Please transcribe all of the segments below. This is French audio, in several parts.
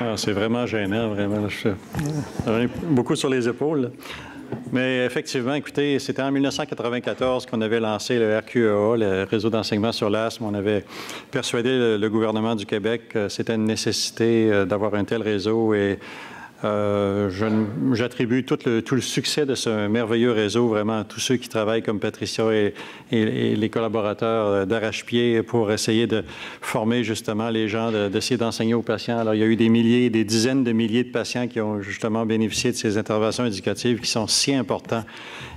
Ah, c'est vraiment gênant, vraiment. J'en ai beaucoup sur les épaules. Mais effectivement, écoutez, c'était en 1994 qu'on avait lancé le RQEA, le réseau d'enseignement sur l'asthme. On avait persuadé le gouvernement du Québec que c'était une nécessité d'avoir un tel réseau et j'attribue tout le succès de ce merveilleux réseau vraiment à tous ceux qui travaillent comme Patricia et les collaborateurs d'arrache-pied pour essayer de former justement les gens, d'essayer d'enseigner aux patients. Alors, il y a eu des milliers, des dizaines de milliers de patients qui ont justement bénéficié de ces interventions éducatives qui sont si importantes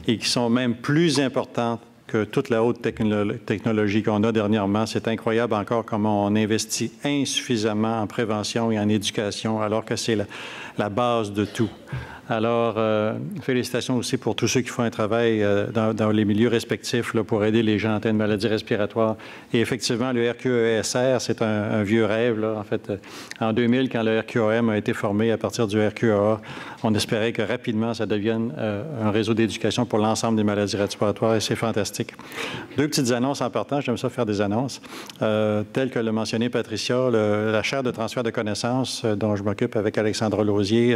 et qui sont même plus importantes que toute la haute technologie qu'on a dernièrement. C'est incroyable encore comment on investit insuffisamment en prévention et en éducation, alors que c'est la base de tout. Alors, félicitations aussi pour tous ceux qui font un travail dans les milieux respectifs là, pour aider les gens atteints de maladies respiratoires. Et effectivement, le RQESR, c'est un vieux rêve. Là. En fait, en 2000, quand le RQAM a été formé à partir du RQAA, on espérait que rapidement, ça devienne un réseau d'éducation pour l'ensemble des maladies respiratoires et c'est fantastique. Deux petites annonces en partant. J'aime ça faire des annonces. Telles que l'a mentionné Patricia, la chaire de transfert de connaissances dont je m'occupe avec Alexandra Lausier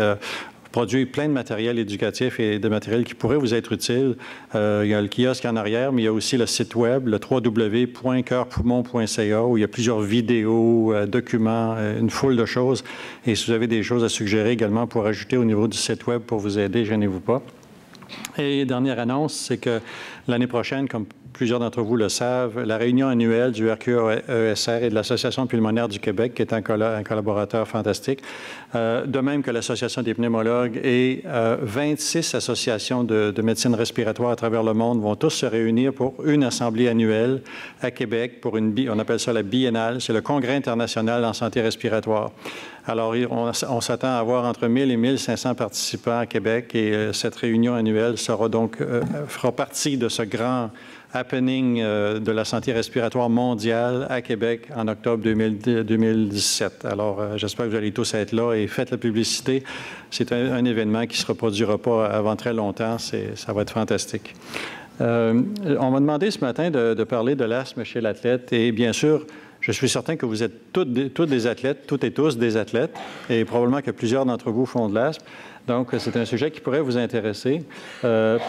produit plein de matériel éducatif et de matériel qui pourrait vous être utile. Il y a le kiosque en arrière, mais il y a aussi le site web, le www.coeurpoumon.ca, où il y a plusieurs vidéos, documents, une foule de choses. Et si vous avez des choses à suggérer également pour ajouter au niveau du site web pour vous aider, gênez-vous pas. Et dernière annonce, c'est que l'année prochaine, comme plusieurs d'entre vous le savent, la réunion annuelle du RQESR et de l'Association pulmonaire du Québec, qui est un collaborateur fantastique, de même que l'Association des pneumologues et 26 associations de médecine respiratoire à travers le monde vont tous se réunir pour une assemblée annuelle à Québec pour on appelle ça la biennale, c'est le Congrès international en santé respiratoire. Alors, on s'attend à avoir entre 1000 et 1500 participants à Québec et cette réunion annuelle fera partie de ce grand happening de la santé respiratoire mondiale à Québec en octobre 2017. Alors, j'espère que vous allez tous être là et faites la publicité. C'est un événement qui ne se reproduira pas avant très longtemps. Ça va être fantastique. On m'a demandé ce matin de parler de l'asthme chez l'athlète et bien sûr, je suis certain que vous êtes toutes des athlètes, toutes et tous des athlètes, et probablement que plusieurs d'entre vous font de l'asthme. Donc, c'est un sujet qui pourrait vous intéresser. Je ne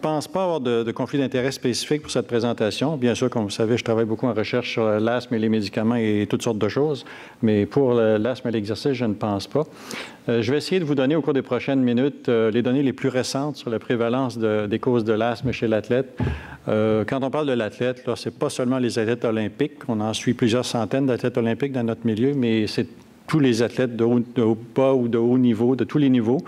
pense pas avoir de conflit d'intérêt spécifique pour cette présentation. Bien sûr, comme vous savez, je travaille beaucoup en recherche sur l'asthme et les médicaments et toutes sortes de choses, mais pour l'asthme et l'exercice, je ne pense pas. Je vais essayer de vous donner au cours des prochaines minutes les données les plus récentes sur la prévalence des causes de l'asthme chez l'athlète. Quand on parle de l'athlète, ce n'est pas seulement les athlètes olympiques. On en suit plusieurs centaines d'athlètes olympiques dans notre milieu, mais c'est tous les athlètes de bas ou de haut niveau, de tous les niveaux.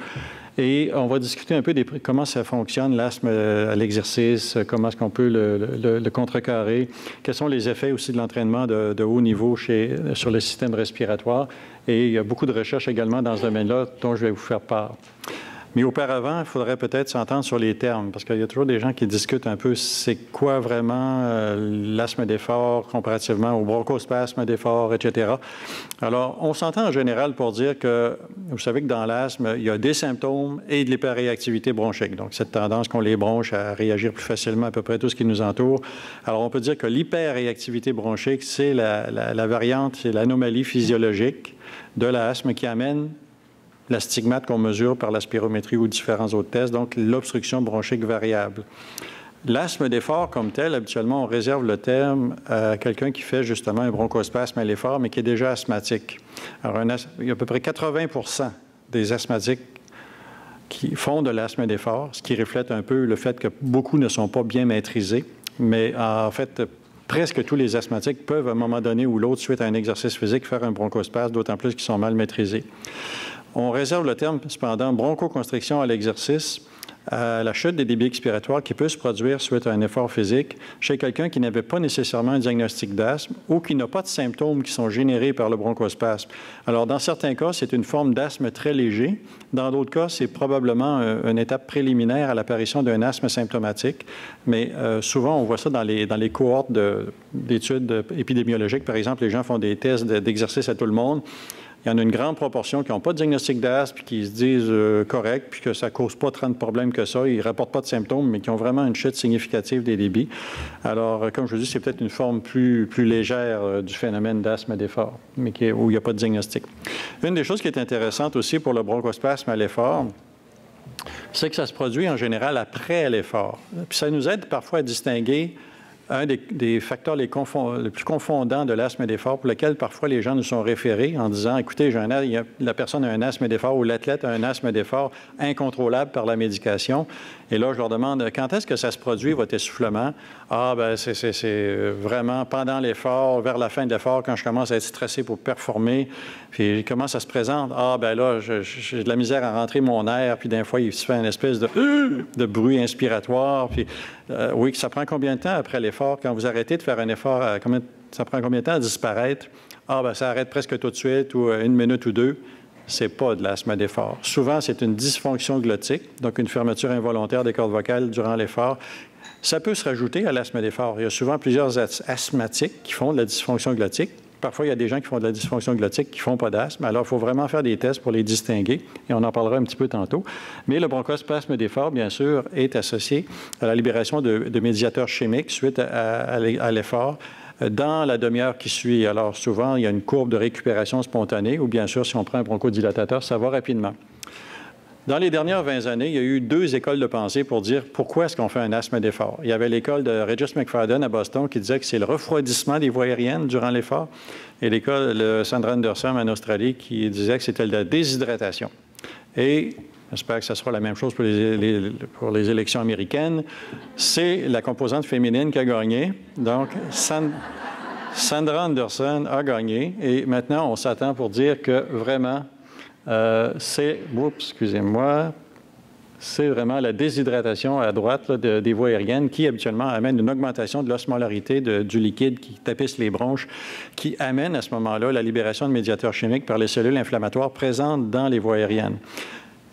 Et on va discuter un peu comment ça fonctionne, l'asthme à l'exercice, comment est-ce qu'on peut le contrecarrer, quels sont les effets aussi de l'entraînement de haut niveau sur le système respiratoire. Et il y a beaucoup de recherches également dans ce domaine-là dont je vais vous faire part. Mais auparavant, il faudrait peut-être s'entendre sur les termes, parce qu'il y a toujours des gens qui discutent un peu c'est quoi vraiment l'asthme d'effort comparativement au bronchospasme d'effort, etc. Alors, on s'entend en général pour dire que, vous savez que dans l'asthme, il y a des symptômes et de l'hyperréactivité bronchique. Donc, cette tendance qu'ont les bronches à réagir plus facilement à peu près tout ce qui nous entoure. Alors, on peut dire que l'hyperréactivité bronchique, c'est la variante, c'est l'anomalie physiologique de l'asthme qui amène la stigmate qu'on mesure par la spirométrie ou différents autres tests, donc l'obstruction bronchique variable. L'asthme d'effort comme tel, habituellement, on réserve le terme à quelqu'un qui fait justement un bronchospasme à l'effort, mais qui est déjà asthmatique. Alors, il y a à peu près 80% des asthmatiques qui font de l'asthme d'effort, ce qui reflète un peu le fait que beaucoup ne sont pas bien maîtrisés, mais en fait, presque tous les asthmatiques peuvent, à un moment donné ou l'autre, suite à un exercice physique, faire un bronchospasme, d'autant plus qu'ils sont mal maîtrisés. On réserve le terme, cependant, bronchoconstriction à l'exercice à la chute des débits expiratoires qui peut se produire suite à un effort physique chez quelqu'un qui n'avait pas nécessairement un diagnostic d'asthme ou qui n'a pas de symptômes qui sont générés par le bronchospasme. Alors, dans certains cas, c'est une forme d'asthme très léger. Dans d'autres cas, c'est probablement une étape préliminaire à l'apparition d'un asthme symptomatique. Mais souvent, on voit ça dans les cohortes d'études épidémiologiques. Par exemple, les gens font des tests d'exercice à tout le monde. Il y en a une grande proportion qui n'ont pas de diagnostic d'asthme, puis qui se disent correct, puis que ça ne cause pas tant de problèmes que ça. Ils ne rapportent pas de symptômes, mais qui ont vraiment une chute significative des débits. Alors, comme je vous dis, c'est peut-être une forme plus légère du phénomène d'asthme d'effort, mais où il n'y a pas de diagnostic. Une des choses qui est intéressante aussi pour le bronchospasme à l'effort, c'est que ça se produit en général après l'effort. Puis ça nous aide parfois à distinguer un des facteurs les plus confondants de l'asthme d'effort pour lequel parfois les gens nous sont référés en disant, écoutez, la personne a un asthme d'effort ou l'athlète a un asthme d'effort incontrôlable par la médication. Et là, je leur demande, quand est-ce que ça se produit, votre essoufflement? Ah, ben c'est vraiment pendant l'effort, vers la fin de l'effort, quand je commence à être stressé pour performer. Puis comment ça se présente? Ah, ben là, j'ai de la misère à rentrer mon air, puis d'un fois, il se fait une espèce de bruit inspiratoire. Puis oui, ça prend combien de temps après l'effort? Quand vous arrêtez de faire un effort, ça prend combien de temps à disparaître? Ah, ben ça arrête presque tout de suite, ou une minute ou deux. C'est pas de l'asthme d'effort. Souvent, c'est une dysfonction glottique, donc une fermeture involontaire des cordes vocales durant l'effort. Ça peut se rajouter à l'asthme d'effort. Il y a souvent plusieurs asthmatiques qui font de la dysfonction glottique. Parfois, il y a des gens qui font de la dysfonction glottique qui ne font pas d'asthme. Alors, il faut vraiment faire des tests pour les distinguer, et on en parlera un petit peu tantôt. Mais le bronchospasme d'effort, bien sûr, est associé à la libération de médiateurs chimiques suite à l'effort dans la demi-heure qui suit. Alors, souvent, il y a une courbe de récupération spontanée, ou bien sûr, si on prend un bronchodilatateur, ça va rapidement. Dans les dernières 20 années, il y a eu deux écoles de pensée pour dire pourquoi est-ce qu'on fait un asthme d'effort. Il y avait l'école de Regis McFadden à Boston qui disait que c'est le refroidissement des voies aériennes durant l'effort, et l'école de Sandra Anderson en Australie qui disait que c'était la déshydratation. Et j'espère que ce sera la même chose pour les élections américaines. C'est la composante féminine qui a gagné. Donc, Sandra Anderson a gagné. Et maintenant, on s'attend pour dire que vraiment, c'est vraiment la déshydratation à droite là, des voies aériennes qui habituellement amène une augmentation de l'osmolarité du liquide qui tapisse les bronches, qui amène à ce moment-là la libération de médiateurs chimiques par les cellules inflammatoires présentes dans les voies aériennes.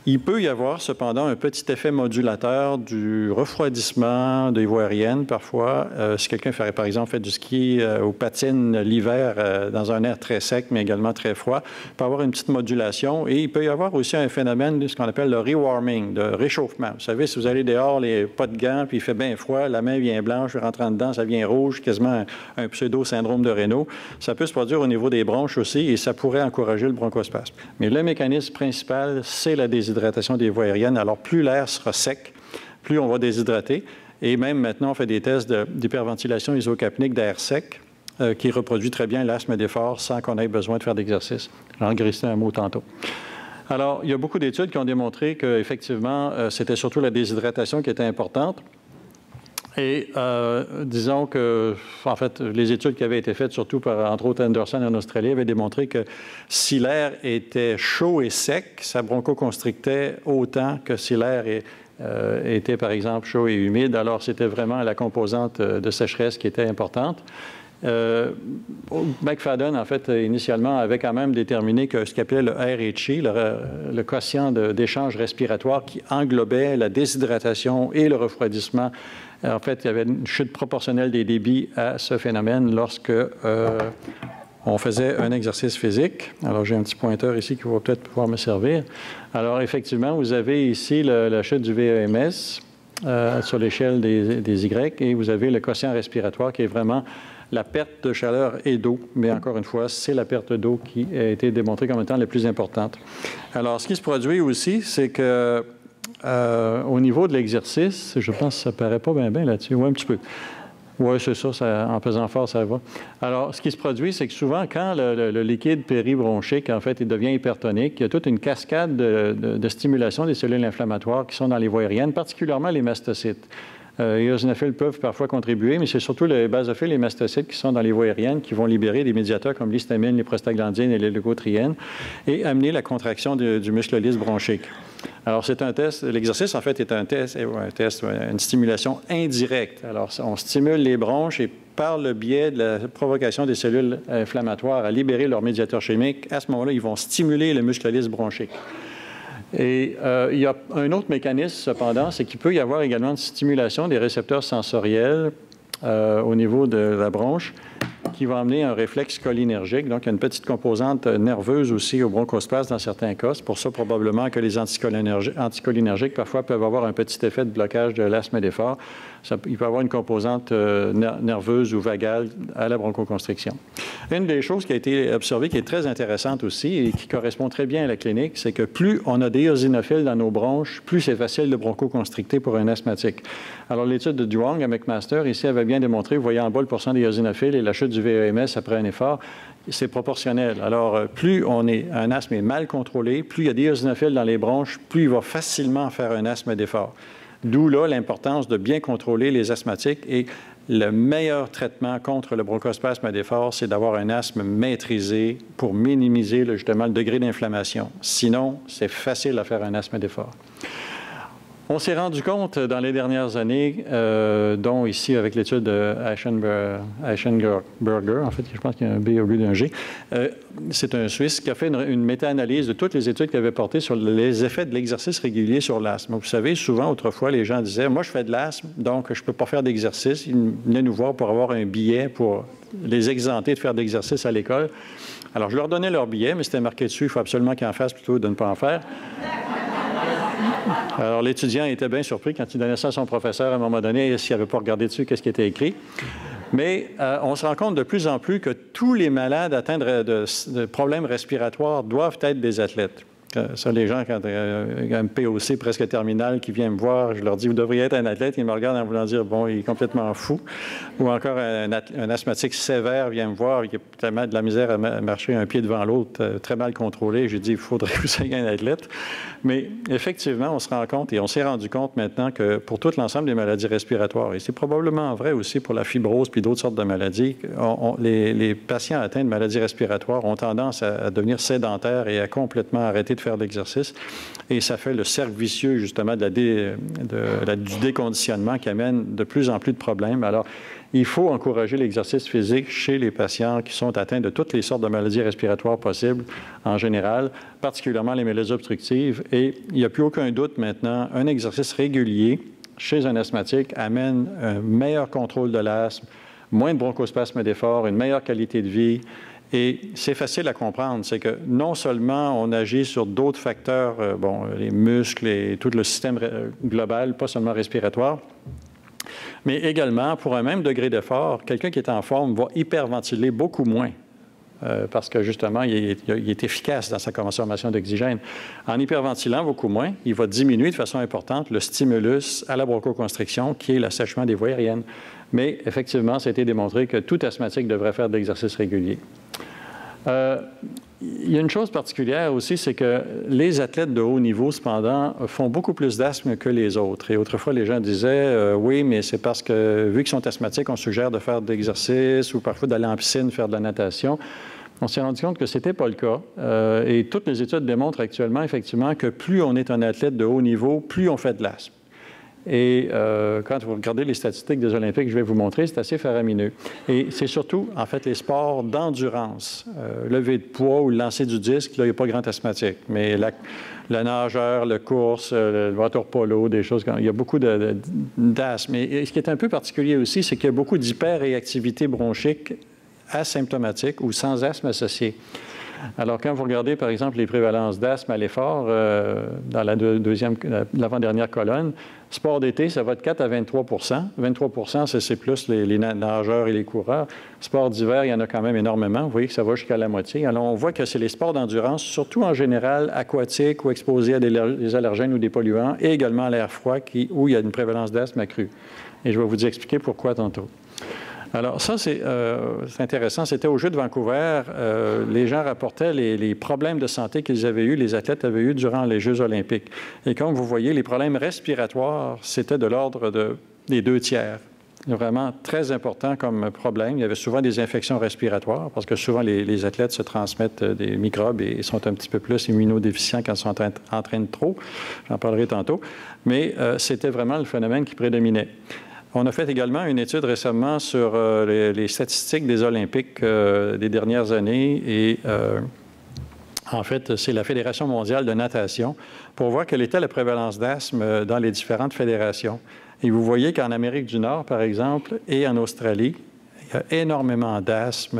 Il peut y avoir cependant un petit effet modulateur du refroidissement des voies aériennes parfois. Si quelqu'un ferait par exemple fait du ski ou patine l'hiver dans un air très sec mais également très froid, il peut y avoir une petite modulation et il peut y avoir aussi un phénomène de ce qu'on appelle le rewarming, de réchauffement. Vous savez, si vous allez dehors, pas de gants, puis il fait bien froid, la main vient blanche, rentrant dedans, ça vient rouge, quasiment un pseudo-syndrome de Raynaud. Ça peut se produire au niveau des bronches aussi et ça pourrait encourager le bronchospasme. Mais le mécanisme principal, c'est la déshydratation des voies aériennes. Alors, plus l'air sera sec, plus on va déshydrater. Et même maintenant, on fait des tests d'hyperventilation isocapnique d'air sec qui reproduit très bien l'asthme d'effort sans qu'on ait besoin de faire d'exercice. J'en glissais un mot tantôt. Alors, il y a beaucoup d'études qui ont démontré qu'effectivement, c'était surtout la déshydratation qui était importante. Et disons que, en fait, les études qui avaient été faites, surtout par, entre autres, Anderson en Australie, avaient démontré que si l'air était chaud et sec, ça bronchoconstrictait autant que si l'air était, par exemple, chaud et humide. Alors, c'était vraiment la composante de sécheresse qui était importante. McFadden, en fait, initialement, avait quand même déterminé que ce qu'il appelait le RHI, le quotient d'échange respiratoire qui englobait la déshydratation et le refroidissement. En fait, il y avait une chute proportionnelle des débits à ce phénomène lorsque on faisait un exercice physique. Alors, j'ai un petit pointeur ici qui va peut-être pouvoir me servir. Alors, effectivement, vous avez ici la chute du VEMS sur l'échelle des Y et vous avez le quotient respiratoire qui est vraiment la perte de chaleur et d'eau, mais encore une fois, c'est la perte d'eau qui a été démontrée comme étant la plus importante. Alors, ce qui se produit aussi, c'est que au niveau de l'exercice, je pense que ça ne paraît pas bien là-dessus. Oui, un petit peu. Oui, c'est ça, en pesant fort, ça va. Alors, ce qui se produit, c'est que souvent, quand le liquide péribronchique, en fait, il devient hypertonique, il y a toute une cascade de stimulation des cellules inflammatoires qui sont dans les voies aériennes, particulièrement les mastocytes. Les eosinophiles peuvent parfois contribuer, mais c'est surtout les basophiles et les mastocytes qui sont dans les voies aériennes qui vont libérer des médiateurs comme l'histamine, les prostaglandines et les leucotriènes et amener la contraction du muscle lisse bronchique. Alors, c'est un test. L'exercice, en fait, est une stimulation indirecte. Alors, on stimule les bronches et par le biais de la provocation des cellules inflammatoires à libérer leurs médiateurs chimiques, à ce moment-là, ils vont stimuler le muscle lisse bronchique. Et il y a un autre mécanisme, cependant, c'est qu'il peut y avoir également une stimulation des récepteurs sensoriels au niveau de la bronche qui va amener un réflexe cholinergique. Donc, il y a une petite composante nerveuse aussi au bronchospasme dans certains cas. C'est pour ça probablement que les anticholinergiques parfois peuvent avoir un petit effet de blocage de l'asthme et d'effort. Il peut avoir une composante nerveuse ou vagale à la bronchoconstriction. Une des choses qui a été observée, qui est très intéressante aussi et qui correspond très bien à la clinique, c'est que plus on a d'éosinophiles dans nos bronches, plus c'est facile de bronchoconstricter pour un asthmatique. Alors, l'étude de Duong à McMaster, ici, avait bien démontré, vous voyez en bas le pourcent d'éosinophiles et la chute du VEMS après un effort, c'est proportionnel. Alors, plus un asthme est mal contrôlé, plus il y a d'éosinophiles dans les bronches, plus il va facilement faire un asthme d'effort. D'où là l'importance de bien contrôler les asthmatiques et le meilleur traitement contre le bronchospasme d'effort, c'est d'avoir un asthme maîtrisé pour minimiser justement le degré d'inflammation. Sinon, c'est facile à faire un asthme d'effort. On s'est rendu compte dans les dernières années, dont ici avec l'étude de Eichenberger, en fait, je pense qu'il y a un B au lieu d'un G, c'est un Suisse qui a fait une méta-analyse de toutes les études qui avaient porté sur les effets de l'exercice régulier sur l'asthme. Vous savez, souvent, autrefois, les gens disaient « Moi, je fais de l'asthme, donc je ne peux pas faire d'exercice. » Ils venaient nous voir pour avoir un billet pour les exempter de faire d'exercice à l'école. Alors, je leur donnais leur billet, mais c'était marqué dessus « Il faut absolument qu'ils en fassent plutôt que de ne pas en faire. » Alors, l'étudiant était bien surpris quand il donnait ça à son professeur à un moment donné, s'il n'avait pas regardé dessus, qu'est-ce qui était écrit. Mais on se rend compte de plus en plus que tous les malades atteints de problèmes respiratoires doivent être des athlètes. Ça, les gens, quand il y a un POC presque terminal qui vient me voir, je leur dis, vous devriez être un athlète. Ils me regardent en voulant dire, bon, il est complètement fou. Ou encore, un asthmatique sévère vient me voir, il a tellement de la misère à marcher un pied devant l'autre, très mal contrôlé. Je dis, il faudrait que vous soyez un athlète. Mais effectivement, on se rend compte et on s'est rendu compte maintenant que pour tout l'ensemble des maladies respiratoires, et c'est probablement vrai aussi pour la fibrose puis d'autres sortes de maladies, les patients atteints de maladies respiratoires ont tendance à devenir sédentaires et à complètement arrêter de faire de l'exercice. Et ça fait le cercle vicieux, justement, du déconditionnement qui amène de plus en plus de problèmes. Alors, il faut encourager l'exercice physique chez les patients qui sont atteints de toutes les sortes de maladies respiratoires possibles en général, particulièrement les maladies obstructives. Et il n'y a plus aucun doute maintenant, un exercice régulier chez un asthmatique amène un meilleur contrôle de l'asthme, moins de bronchospasme d'effort, une meilleure qualité de vie. Et c'est facile à comprendre, c'est que non seulement on agit sur d'autres facteurs, les muscles et tout le système global, pas seulement respiratoire, mais également, pour un même degré d'effort, quelqu'un qui est en forme va hyperventiler beaucoup moins parce que, justement, il est efficace dans sa consommation d'oxygène. En hyperventilant beaucoup moins, il va diminuer de façon importante le stimulus à la bronchoconstriction, qui est l'assèchement des voies aériennes. Mais, effectivement, ça a été démontré que tout asthmatique devrait faire de l'exercice régulier. Il y a une chose particulière aussi, c'est que les athlètes de haut niveau, cependant, font beaucoup plus d'asthme que les autres. Et autrefois, les gens disaient oui, mais c'est parce que, vu qu'ils sont asthmatiques, on suggère de faire de l'exercice ou parfois d'aller en piscine, faire de la natation. On s'est rendu compte que ce n'était pas le cas. Et toutes les études démontrent actuellement, effectivement, que plus on est un athlète de haut niveau, plus on fait de l'asthme. Et quand vous regardez les statistiques des Olympiques, je vais vous montrer, c'est assez faramineux. Et c'est surtout, en fait, les sports d'endurance. Lever de poids ou le lancer du disque, là, il n'y a pas grand asthmatique. Mais le nageur, le course, le water polo, des choses comme ça, il y a beaucoup d'asthme. Et ce qui est un peu particulier aussi, c'est qu'il y a beaucoup d'hyperréactivité bronchique asymptomatique ou sans asthme associé. Alors, quand vous regardez, par exemple, les prévalences d'asthme à l'effort, dans l'avant-dernière colonne, sport d'été, ça va de 4 à 23 23 c'est plus les nageurs et les coureurs. Sport d'hiver, il y en a quand même énormément. Vous voyez que ça va jusqu'à la moitié. Alors, on voit que c'est les sports d'endurance, surtout en général aquatiques ou exposés à des allergènes ou des polluants, et également à l'air froid, où il y a une prévalence d'asthme accrue. Et je vais vous expliquer pourquoi tantôt. Alors, ça, c'est intéressant. C'était aux Jeux de Vancouver. Les gens rapportaient les problèmes de santé qu'ils avaient eus, les athlètes avaient eus durant les Jeux olympiques. Et comme vous voyez, les problèmes respiratoires, c'était de l'ordre des 2 tiers. Vraiment très important comme problème. Il y avait souvent des infections respiratoires parce que souvent, les athlètes se transmettent des microbes et sont un petit peu plus immunodéficients quand ils sont en train de trop. J'en parlerai tantôt. Mais c'était vraiment le phénomène qui prédominait. On a fait également une étude récemment sur les statistiques des Olympiques des dernières années et en fait, c'est la Fédération mondiale de natation pour voir quelle était la prévalence d'asthme dans les différentes fédérations. Et vous voyez qu'en Amérique du Nord, par exemple, et en Australie, Il y a énormément d'asthme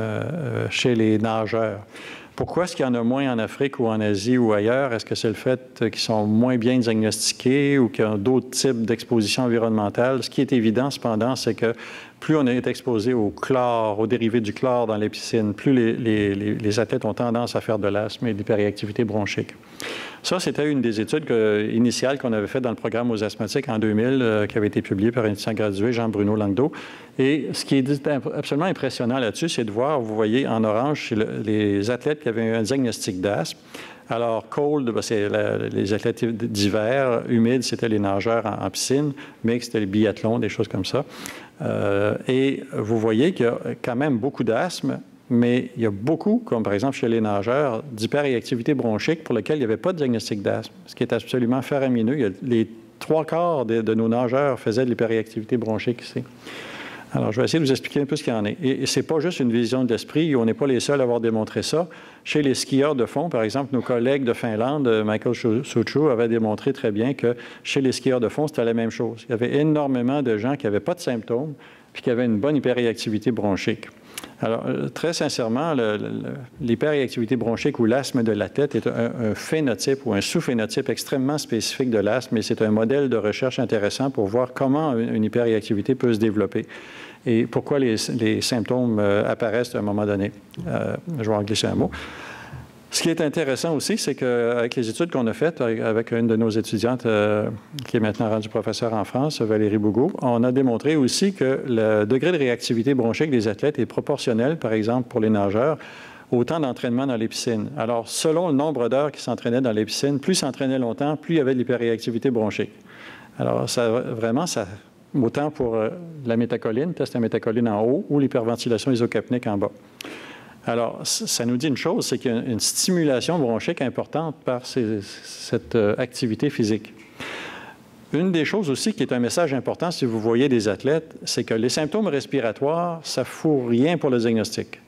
chez les nageurs. Pourquoi est-ce qu'il y en a moins en Afrique ou en Asie ou ailleurs? Est-ce que c'est le fait qu'ils sont moins bien diagnostiqués ou qu'ils ont d'autres types d'exposition environnementale? Ce qui est évident, cependant, c'est que plus on est exposé au chlore, aux dérivés du chlore dans les piscines, plus les athlètes ont tendance à faire de l'asthme et de l'hyperréactivité bronchique. Ça, c'était une des études initiales qu'on avait faites dans le programme aux asthmatiques en 2000, qui avait été publiée par un étudiant gradué, Jean-Bruno Langdo. Et ce qui est absolument impressionnant là-dessus, c'est de voir, vous voyez en orange, les athlètes qui avaient un diagnostic d'asthme. Alors, cold, c'est les athlètes d'hiver, humide, c'était les nageurs en piscine, mixte, c'était les biathlons, des choses comme ça. Et vous voyez qu'il y a quand même beaucoup d'asthme, mais il y a beaucoup, comme par exemple chez les nageurs, d'hyperréactivité bronchique pour lequel il n'y avait pas de diagnostic d'asthme, ce qui est absolument faramineux. Les 3/4 de nos nageurs faisaient de l'hyperréactivité bronchique ici. Alors, je vais essayer de vous expliquer un peu ce qu'il y en est. Et ce n'est pas juste une vision de l'esprit, on n'est pas les seuls à avoir démontré ça. Chez les skieurs de fond, par exemple, nos collègues de Finlande, Michael Suchu, avait démontré très bien que chez les skieurs de fond, c'était la même chose. Il y avait énormément de gens qui n'avaient pas de symptômes puis qui avaient une bonne hyperréactivité bronchique. Alors, très sincèrement, l'hyperréactivité bronchique ou l'asthme de l'athlète est un phénotype ou un sous-phénotype extrêmement spécifique de l'asthme et c'est un modèle de recherche intéressant pour voir comment une hyperréactivité peut se développer et pourquoi les symptômes apparaissent à un moment donné. Je vais en glisser un mot. Ce qui est intéressant aussi, c'est qu'avec les études qu'on a faites avec une de nos étudiantes qui est maintenant rendue professeure en France, Valérie Bougaud, on a démontré aussi que le degré de réactivité bronchique des athlètes est proportionnel, par exemple, pour les nageurs, au temps d'entraînement dans les piscines. Alors, selon le nombre d'heures qu'ils s'entraînaient dans les piscines, plus ils s'entraînaient longtemps, plus il y avait de l'hyperréactivité bronchique. Alors, vraiment, autant pour la métacholine, test à métacholine en haut, ou l'hyperventilation isocapnique en bas. Alors, ça nous dit une chose, c'est qu'il y a une stimulation bronchique importante par cette activité physique. Une des choses aussi qui est un message important si vous voyez des athlètes, c'est que les symptômes respiratoires, ça ne fout rien pour le diagnostic.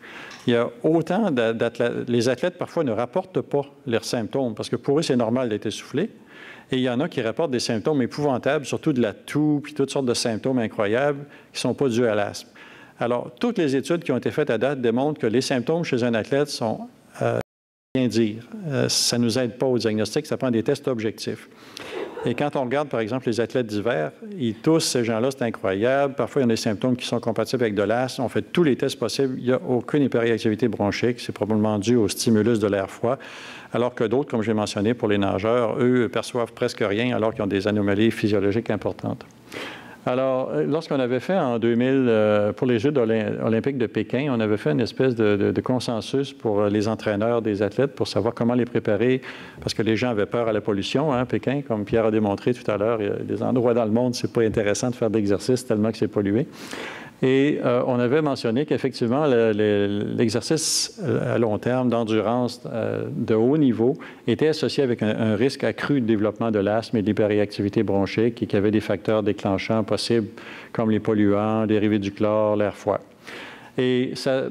Il y a autant d'athlètes, les athlètes parfois ne rapportent pas leurs symptômes parce que pour eux, c'est normal d'être essoufflé. Et il y en a qui rapportent des symptômes épouvantables, surtout de la toux, puis toutes sortes de symptômes incroyables qui ne sont pas dus à l'asthme. Alors, toutes les études qui ont été faites à date démontrent que les symptômes chez un athlète sont rien dire. Ça ne nous aide pas au diagnostic, ça prend des tests objectifs. Et quand on regarde, par exemple, les athlètes d'hiver, ils toussent, ces gens-là, c'est incroyable. Parfois, il y a des symptômes qui sont compatibles avec de l'asthme. On fait tous les tests possibles. Il n'y a aucune hyperréactivité bronchique. C'est probablement dû au stimulus de l'air froid. Alors que d'autres, comme j'ai mentionné pour les nageurs, eux, perçoivent presque rien alors qu'ils ont des anomalies physiologiques importantes. Alors, lorsqu'on avait fait en 2000, pour les Jeux olympiques de Pékin, on avait fait une espèce de consensus pour les entraîneurs des athlètes pour savoir comment les préparer, parce que les gens avaient peur à la pollution, hein, Pékin, comme Pierre a démontré tout à l'heure. Il y a des endroits dans le monde, c'est pas intéressant de faire de l'exercice tellement que c'est pollué. Et on avait mentionné qu'effectivement, l'exercice à long terme d'endurance de haut niveau était associé avec un risque accru de développement de l'asthme et de l'hyperréactivité bronchique et qu'il y avait des facteurs déclenchants possibles comme les polluants, dérivés du chlore, l'air froid. Et ça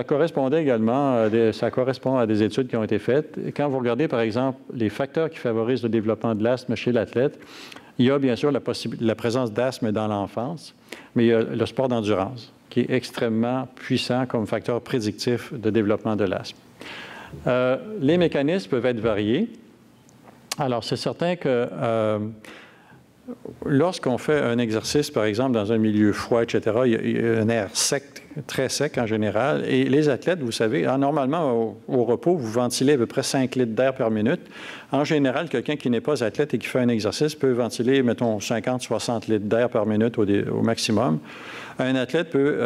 correspondait également, ça correspond à des études qui ont été faites. Quand vous regardez, par exemple, les facteurs qui favorisent le développement de l'asthme chez l'athlète, il y a bien sûr la présence d'asthme dans l'enfance, mais il y a le sport d'endurance qui est extrêmement puissant comme facteur prédictif de développement de l'asthme. Les mécanismes peuvent être variés. Alors, c'est certain que lorsqu'on fait un exercice, par exemple, dans un milieu froid, etc., il y a un air sec, très sec en général. Et les athlètes, vous savez, normalement, au repos, vous ventilez à peu près 5 litres d'air par minute. En général, quelqu'un qui n'est pas athlète et qui fait un exercice peut ventiler, mettons, 50-60 litres d'air par minute au maximum. Un athlète peut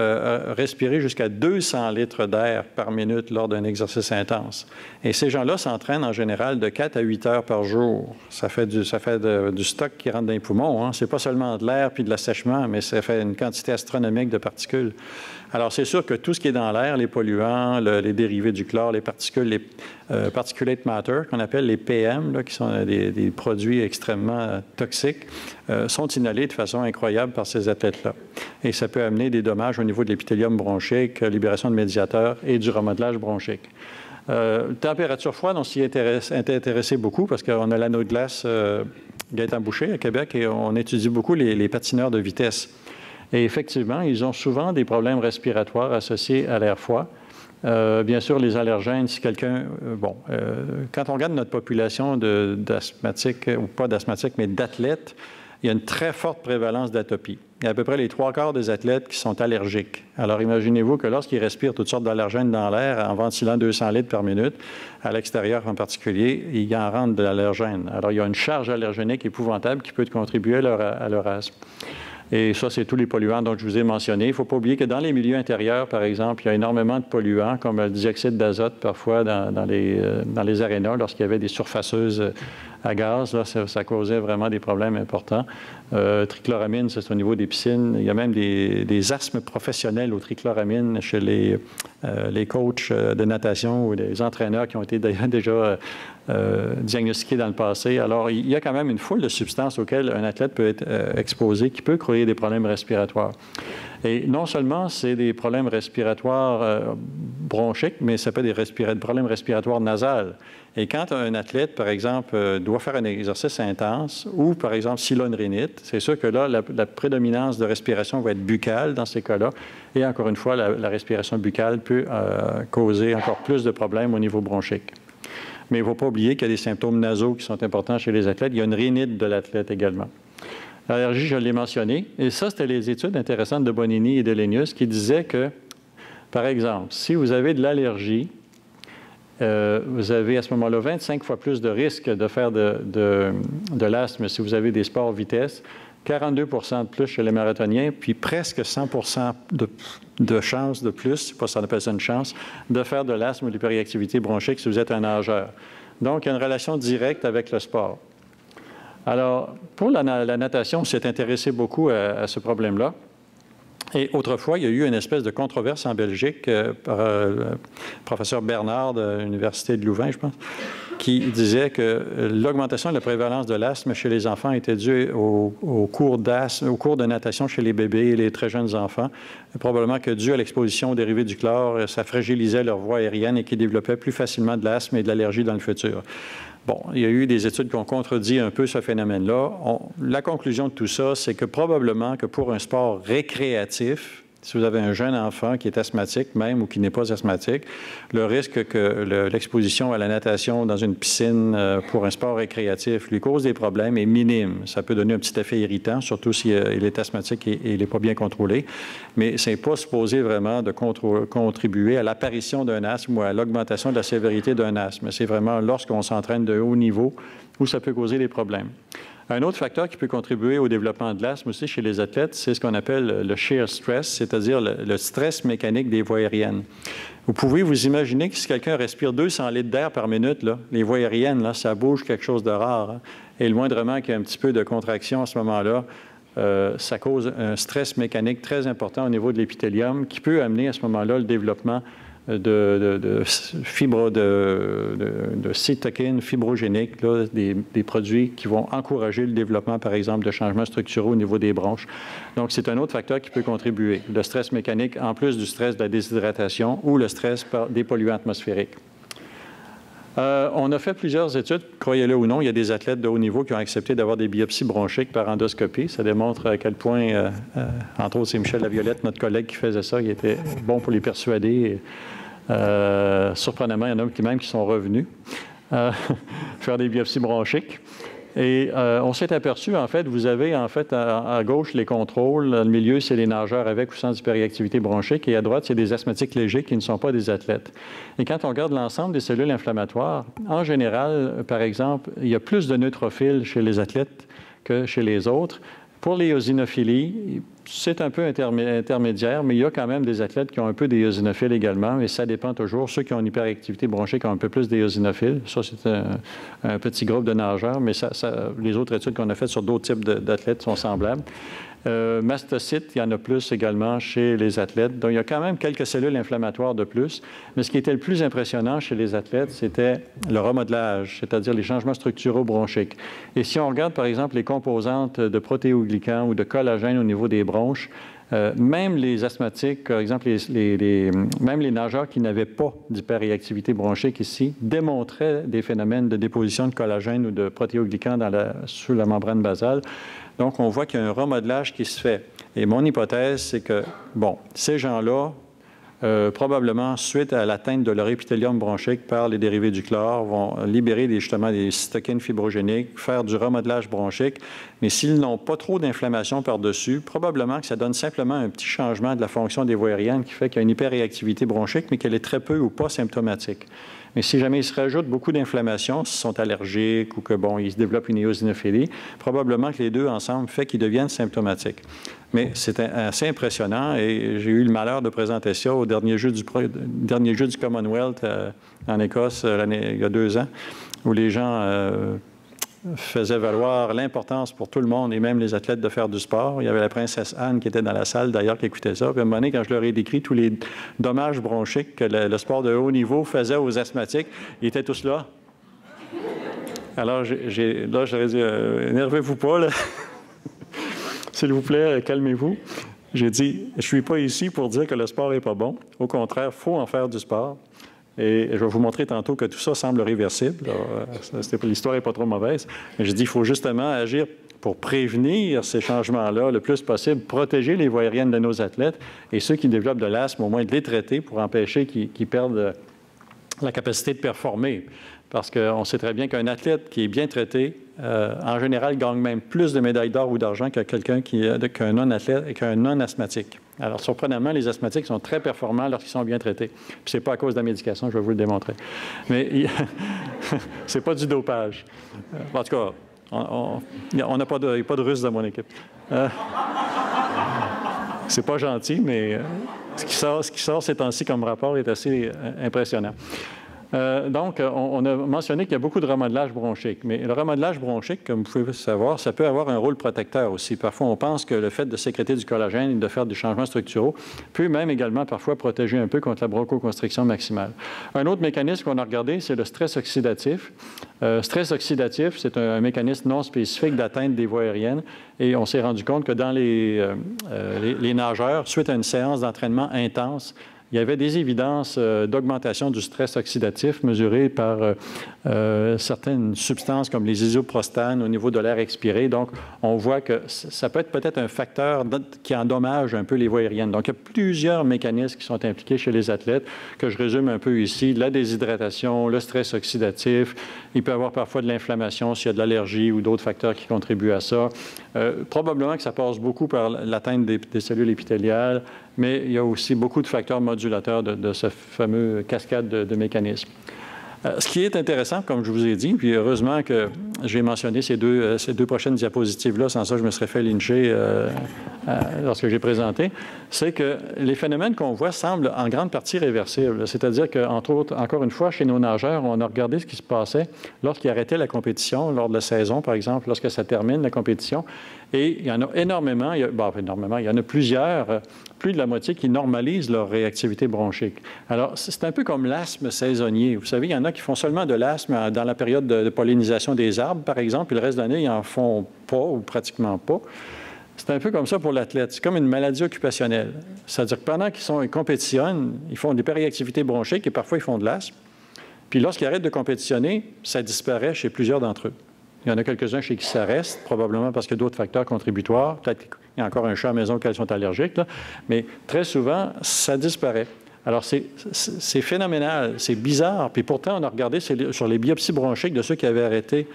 respirer jusqu'à 200 litres d'air par minute lors d'un exercice intense. Et ces gens-là s'entraînent en général de 4 à 8 heures par jour. Ça fait du stock qui rentre dans les poumons. Hein. Ce n'est pas seulement de l'air puis de l'assèchement, mais ça fait une quantité astronomique de particules. Alors, c'est sûr que tout ce qui est dans l'air, les polluants, les dérivés du chlore, les particules, les particulate matter, qu'on appelle les PM, là, qui sont des produits extrêmement toxiques, sont inhalés de façon incroyable par ces athlètes-là. Et ça peut amener des dommages au niveau de l'épithélium bronchique, libération de médiateurs et du remodelage bronchique. Température froide, on s'y est intéressé beaucoup parce qu'on a l'anneau de glace Gaëtan Boucher à Québec et on étudie beaucoup les patineurs de vitesse. Et effectivement, ils ont souvent des problèmes respiratoires associés à l'air froid. Bien sûr, les allergènes, si quelqu'un... quand on regarde notre population d'asthmatiques, ou pas d'asthmatiques, mais d'athlètes, il y a une très forte prévalence d'atopie. Il y a à peu près les 3/4 des athlètes qui sont allergiques. Alors, imaginez-vous que lorsqu'ils respirent toutes sortes d'allergènes dans l'air en ventilant 200 litres par minute, à l'extérieur en particulier, ils en rentrent de l'allergène. Alors, il y a une charge allergénique épouvantable qui peut contribuer à leur asthme. Et ça, c'est tous les polluants dont je vous ai mentionnés. Il ne faut pas oublier que dans les milieux intérieurs, par exemple, il y a énormément de polluants, comme le dioxyde d'azote, parfois, dans les arénas, lorsqu'il y avait des surfaceuses à gaz. Là, ça causait vraiment des problèmes importants. Trichloramine, c'est au niveau des piscines. Il y a même des asthmes professionnels au trichloramine chez les coachs de natation ou les entraîneurs qui ont été déjà diagnostiqués dans le passé. Alors, il y a quand même une foule de substances auxquelles un athlète peut être exposé qui peut créer des problèmes respiratoires. Et non seulement c'est des problèmes respiratoires bronchiques, mais ça peut être des problèmes respiratoires nasales. Et quand un athlète, par exemple, doit faire un exercice intense ou, par exemple, s'il a une rhinite, c'est sûr que là, la prédominance de respiration va être buccale dans ces cas-là. Et encore une fois, la respiration buccale peut causer encore plus de problèmes au niveau bronchique. Mais il ne faut pas oublier qu'il y a des symptômes nasaux qui sont importants chez les athlètes. Il y a une rhinite de l'athlète également. L'allergie, je l'ai mentionné. Et ça, c'était les études intéressantes de Bonini et de Lenius qui disaient que, par exemple, si vous avez de l'allergie, vous avez à ce moment-là 25 fois plus de risque de faire de l'asthme si vous avez des sports vitesse, 42 de plus chez les marathoniens, puis presque 100 de chance de plus, pas ça on appelle ça une chance, de faire de l'asthme ou de l'hyperactivité bronchique si vous êtes un nageur. Donc, il y a une relation directe avec le sport. Alors, pour la natation, on s'est intéressé beaucoup à ce problème-là. Et autrefois, il y a eu une espèce de controverse en Belgique par le professeur Bernard de l'Université de Louvain, je pense, qui disait que l'augmentation de la prévalence de l'asthme chez les enfants était due au cours de natation chez les bébés et les très jeunes enfants, probablement que dû à l'exposition aux dérivés du chlore, ça fragilisait leur voie aérienne et qu'ils développaient plus facilement de l'asthme et de l'allergie dans le futur. Bon, il y a eu des études qui ont contredit un peu ce phénomène-là. La conclusion de tout ça, c'est que probablement que pour un sport récréatif, si vous avez un jeune enfant qui est asthmatique même ou qui n'est pas asthmatique, le risque que l'exposition à la natation dans une piscine pour un sport récréatif lui cause des problèmes est minime. Ça peut donner un petit effet irritant, surtout s'il est asthmatique et il n'est pas bien contrôlé. Mais ce n'est pas supposé vraiment de contribuer à l'apparition d'un asthme ou à l'augmentation de la sévérité d'un asthme. C'est vraiment lorsqu'on s'entraîne de haut niveau où ça peut causer des problèmes. Un autre facteur qui peut contribuer au développement de l'asthme aussi chez les athlètes, c'est ce qu'on appelle le shear stress, c'est-à-dire le stress mécanique des voies aériennes. Vous pouvez vous imaginer que si quelqu'un respire 200 litres d'air par minute, là, les voies aériennes, là, ça bouge quelque chose de rare. Hein? Et le moindrement qu'il y ait un petit peu de contraction à ce moment-là, ça cause un stress mécanique très important au niveau de l'épithélium qui peut amener à ce moment-là le développement de fibres de cytokines fibrogéniques, là, des produits qui vont encourager le développement, par exemple, de changements structuraux au niveau des bronches. Donc, c'est un autre facteur qui peut contribuer. Le stress mécanique, en plus du stress de la déshydratation ou le stress par des polluants atmosphériques. On a fait plusieurs études, croyez-le ou non, il y a des athlètes de haut niveau qui ont accepté d'avoir des biopsies bronchiques par endoscopie. Ça démontre à quel point, entre autres, c'est Michel Laviolette, notre collègue qui faisait ça, qui était bon pour les persuader. Surprenamment, il y en a même qui sont revenus faire des biopsies bronchiques. Et on s'est aperçu, en fait, vous avez en fait à gauche les contrôles, dans le milieu, c'est les nageurs avec ou sans hyperactivité bronchique, et à droite, c'est des asthmatiques légers qui ne sont pas des athlètes. Et quand on regarde l'ensemble des cellules inflammatoires, en général, par exemple, il y a plus de neutrophiles chez les athlètes que chez les autres. Pour les eosinophilies, c'est un peu intermédiaire, mais il y a quand même des athlètes qui ont un peu d'éosinophiles également, et ça dépend toujours. Ceux qui ont une hyperactivité bronchique ont un peu plus d'éosinophiles. Ça, c'est un petit groupe de nageurs, mais les autres études qu'on a faites sur d'autres types d'athlètes sont semblables. Mastocytes, il y en a plus également chez les athlètes. Donc, il y a quand même quelques cellules inflammatoires de plus. Mais ce qui était le plus impressionnant chez les athlètes, c'était le remodelage, c'est-à-dire les changements structuraux bronchiques. Et si on regarde, par exemple, les composantes de protéoglycans ou de collagène au niveau des bronches, même les asthmatiques, par exemple, même les nageurs qui n'avaient pas d'hyperréactivité bronchique ici, démontraient des phénomènes de déposition de collagène ou de protéoglycans sous la membrane basale. Donc, on voit qu'il y a un remodelage qui se fait. Et mon hypothèse, c'est que, bon, ces gens-là, probablement, suite à l'atteinte de leur épithélium bronchique par les dérivés du chlore, vont libérer justement des cytokines fibrogéniques, faire du remodelage bronchique. Mais s'ils n'ont pas trop d'inflammation par-dessus, probablement que ça donne simplement un petit changement de la fonction des voies aériennes qui fait qu'il y a une hyperréactivité bronchique, mais qu'elle est très peu ou pas symptomatique. Mais si jamais il se rajoute beaucoup d'inflammation, s'ils sont allergiques ou que, bon, ils se développent une éosinophilie, probablement que les deux ensemble fait qu'ils deviennent symptomatiques. Mais c'est assez impressionnant et j'ai eu le malheur de présenter ça au dernier jeu du Commonwealth en Écosse il y a 2 ans, où les gens faisaient valoir l'importance pour tout le monde et même les athlètes de faire du sport. Il y avait la princesse Anne qui était dans la salle, d'ailleurs, qui écoutait ça. Puis à un moment donné, quand je leur ai décrit tous les dommages bronchiques que le sport de haut niveau faisait aux asthmatiques, ils étaient tous là. Alors, là, j'aurais dit, énervez-vous pas, là. S'il vous plaît, calmez-vous. J'ai dit, je ne suis pas ici pour dire que le sport n'est pas bon. Au contraire, il faut en faire du sport. Et je vais vous montrer tantôt que tout ça semble réversible. L'histoire n'est pas trop mauvaise. Mais je dis, il faut justement agir pour prévenir ces changements-là le plus possible, protéger les voies aériennes de nos athlètes et ceux qui développent de l'asthme, au moins de les traiter pour empêcher qu'ils perdent la capacité de performer. Parce qu'on sait très bien qu'un athlète qui est bien traité, en général, gagne même plus de médailles d'or ou d'argent que quelqu'un qu'un non-athlète et qu'un non-asthmatique. Alors, surprenamment, les asthmatiques sont très performants lorsqu'ils sont bien traités. Puis, ce n'est pas à cause de la médication, je vais vous le démontrer. Mais ce n'est pas du dopage. En tout cas, on n'a pas de Russes dans mon équipe. C'est pas gentil, mais ce qui sort ces temps-ci comme rapport est assez impressionnant. Donc, on a mentionné qu'il y a beaucoup de remodelage bronchique. Mais le remodelage bronchique, comme vous pouvez le savoir, ça peut avoir un rôle protecteur aussi. Parfois, on pense que le fait de sécréter du collagène et de faire des changements structuraux peut même également parfois protéger un peu contre la bronchoconstriction maximale. Un autre mécanisme qu'on a regardé, c'est le stress oxydatif. Stress oxydatif, c'est un mécanisme non spécifique d'atteinte des voies aériennes. Et on s'est rendu compte que dans les nageurs, suite à une séance d'entraînement intense, il y avait des évidences d'augmentation du stress oxydatif mesurées par certaines substances comme les isoprostanes au niveau de l'air expiré. Donc, on voit que ça peut être peut-être un facteur qui endommage un peu les voies aériennes. Donc, il y a plusieurs mécanismes qui sont impliqués chez les athlètes que je résume un peu ici. La déshydratation, le stress oxydatif. Il peut y avoir parfois de l'inflammation s'il y a de l'allergie ou d'autres facteurs qui contribuent à ça. Probablement que ça passe beaucoup par l'atteinte des cellules épithéliales, mais il y a aussi beaucoup de facteurs modulateurs de ce fameux cascade de mécanismes. Ce qui est intéressant, comme je vous ai dit, puis heureusement que j'ai mentionné ces deux prochaines diapositives-là, sans ça je me serais fait lyncher lorsque j'ai présenté, c'est que les phénomènes qu'on voit semblent en grande partie réversibles. C'est-à-dire qu'entre autres, encore une fois, chez nos nageurs, on a regardé ce qui se passait lorsqu'ils arrêtaient la compétition, lors de la saison, par exemple, lorsque ça termine, la compétition. Et il y en a énormément, il y en a plusieurs, plus de la moitié qui normalisent leur réactivité bronchique. Alors, c'est un peu comme l'asthme saisonnier. Vous savez, il y en a qui font seulement de l'asthme dans la période de pollinisation des arbres, par exemple, puis le reste de l'année, ils n'en font pas ou pratiquement pas. C'est un peu comme ça pour l'athlète. C'est comme une maladie occupationnelle. C'est-à-dire que pendant qu'ils compétitionnent, ils font des périactivités bronchiques et parfois ils font de l'asthme. Puis lorsqu'ils arrêtent de compétitionner, ça disparaît chez plusieurs d'entre eux. Il y en a quelques-uns chez qui ça reste, probablement parce qu'il y a d'autres facteurs contributoires. Peut-être qu'il y a encore un chat à la maison auquel ils sont allergiques, là. Mais très souvent, ça disparaît. Alors, c'est phénoménal, c'est bizarre. Puis pourtant, on a regardé sur les biopsies bronchiques de ceux qui avaient arrêté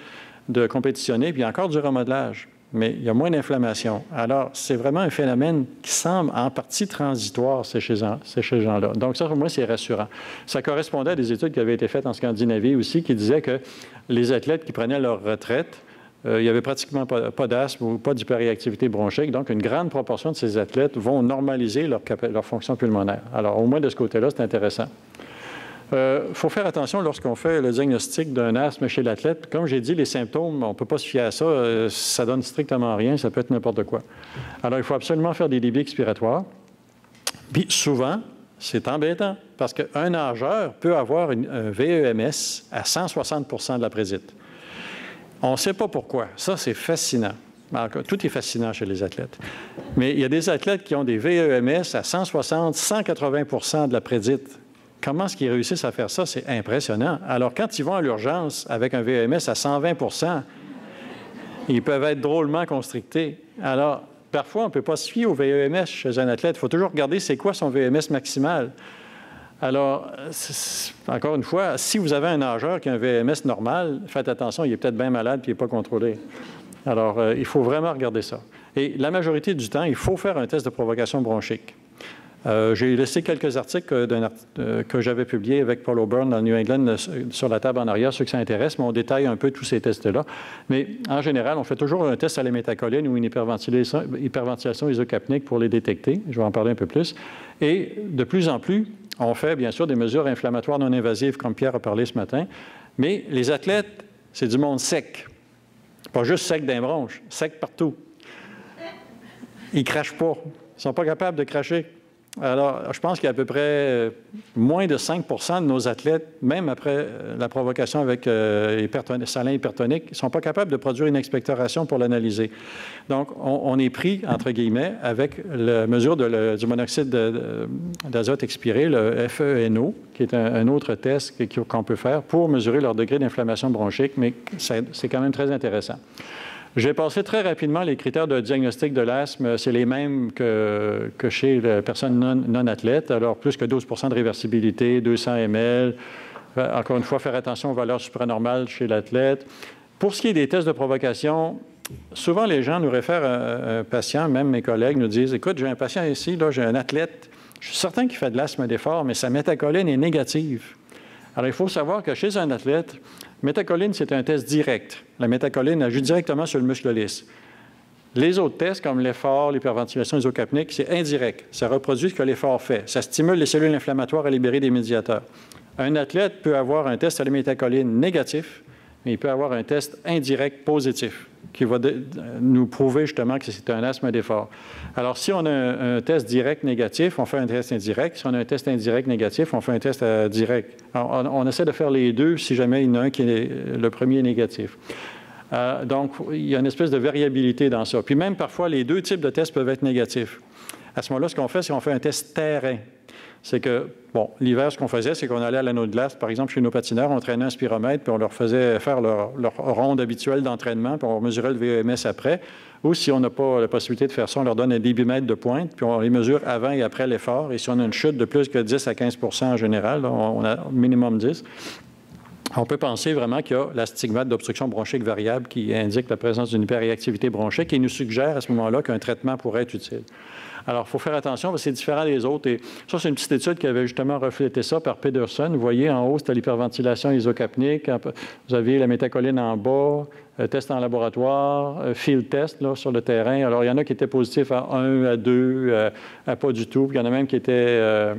de compétitionner, puis il y a encore du remodelage, mais il y a moins d'inflammation. Alors, c'est vraiment un phénomène qui semble en partie transitoire chez ces gens-là. Donc ça, pour moi, c'est rassurant. Ça correspondait à des études qui avaient été faites en Scandinavie aussi, qui disaient que les athlètes qui prenaient leur retraite, il n'y avait pratiquement pas d'asthme ou pas d'hyperréactivité bronchique. Donc, une grande proportion de ces athlètes vont normaliser leur fonction pulmonaire. Alors, au moins de ce côté-là, c'est intéressant. Il faut faire attention lorsqu'on fait le diagnostic d'un asthme chez l'athlète. Comme j'ai dit, les symptômes, on ne peut pas se fier à ça. Ça donne strictement rien. Ça peut être n'importe quoi. Alors, il faut absolument faire des débits expiratoires. Puis, souvent, c'est embêtant parce qu'un nageur peut avoir un VEMS à 160 de la présite. On ne sait pas pourquoi. Ça, c'est fascinant. Alors, tout est fascinant chez les athlètes. Mais il y a des athlètes qui ont des VEMS à 160, 180 de la prédite. Comment est-ce qu'ils réussissent à faire ça? C'est impressionnant. Alors, quand ils vont à l'urgence avec un VEMS à 120 ils peuvent être drôlement constrictés. Alors, parfois, on ne peut pas se fier au VEMS chez un athlète. Il faut toujours regarder c'est quoi son VEMS maximal. Alors, encore une fois, si vous avez un nageur qui a un VMS normal, faites attention, il est peut-être bien malade et il n'est pas contrôlé. Alors, il faut vraiment regarder ça. Et la majorité du temps, il faut faire un test de provocation bronchique. J'ai laissé quelques articles que j'avais publiés avec Paul O'Byrne dans le New England sur la table en arrière, ceux qui s'intéressent, mais on détaille un peu tous ces tests-là. Mais en général, on fait toujours un test à la métacholine ou une hyperventilation isocapnique pour les détecter. Je vais en parler un peu plus. Et de plus en plus, on fait bien sûr des mesures inflammatoires non invasives, comme Pierre a parlé ce matin. Mais les athlètes, c'est du monde sec. Pas juste sec d'un bronche, sec partout. Ils ne crachent pas. Ils ne sont pas capables de cracher. Alors, je pense qu'il y a à peu près moins de 5 % de nos athlètes, même après la provocation avec salin hypertonique, ne sont pas capables de produire une expectoration pour l'analyser. Donc, on est pris, entre guillemets, avec la mesure du monoxyde d'azote expiré, le FeNO, qui est un autre test qu'on peut faire pour mesurer leur degré d'inflammation bronchique, mais c'est quand même très intéressant. Je vais passer très rapidement les critères de diagnostic de l'asthme. C'est les mêmes que chez les personnes non athlètes. Alors, plus que 12 % de réversibilité, 200 ml. Encore une fois, faire attention aux valeurs supranormales chez l'athlète. Pour ce qui est des tests de provocation, souvent les gens nous réfèrent à un patient, même mes collègues nous disent « Écoute, j'ai un patient ici, là, j'ai un athlète, je suis certain qu'il fait de l'asthme d'effort, mais sa métacholine est négative. » Alors, il faut savoir que chez un athlète, métacholine, c'est un test direct. La métacholine agit directement sur le muscle lisse. Les autres tests, comme l'effort, l'hyperventilation isocapnique, c'est indirect. Ça reproduit ce que l'effort fait. Ça stimule les cellules inflammatoires à libérer des médiateurs. Un athlète peut avoir un test à la métacholine négatif, mais il peut avoir un test indirect positif qui va nous prouver justement que c'est un asthme d'effort. Alors, si on a un test direct négatif, on fait un test indirect. Si on a un test indirect négatif, on fait un test direct. Alors, on essaie de faire les deux si jamais il y en a un qui est le premier négatif. Donc, il y a une espèce de variabilité dans ça. Puis même parfois, les deux types de tests peuvent être négatifs. À ce moment-là, ce qu'on fait, c'est qu'on fait un test terrain. C'est que, bon, l'hiver, ce qu'on faisait, c'est qu'on allait à l'anneau de glace, par exemple, chez nos patineurs, on traînait un spiromètre, puis on leur faisait faire leur ronde habituelle d'entraînement, puis on mesurait le VEMS après. Ou si on n'a pas la possibilité de faire ça, on leur donne un débitmètre de pointe, puis on les mesure avant et après l'effort. Et si on a une chute de plus que 10 à 15 % en général, là, on a minimum 10, on peut penser vraiment qu'il y a la stigmate d'obstruction bronchique variable qui indique la présence d'une hyperréactivité bronchique et nous suggère à ce moment-là qu'un traitement pourrait être utile. Alors, il faut faire attention parce que c'est différent des autres. Et ça, c'est une petite étude qui avait justement reflété ça par Pedersen. Vous voyez, en haut, c'était l'hyperventilation isocapnique. Vous aviez la métacholine en bas, test en laboratoire, field test là, sur le terrain. Alors, il y en a qui étaient positifs à 1, à 2, à pas du tout. Puis il y en a même qui étaient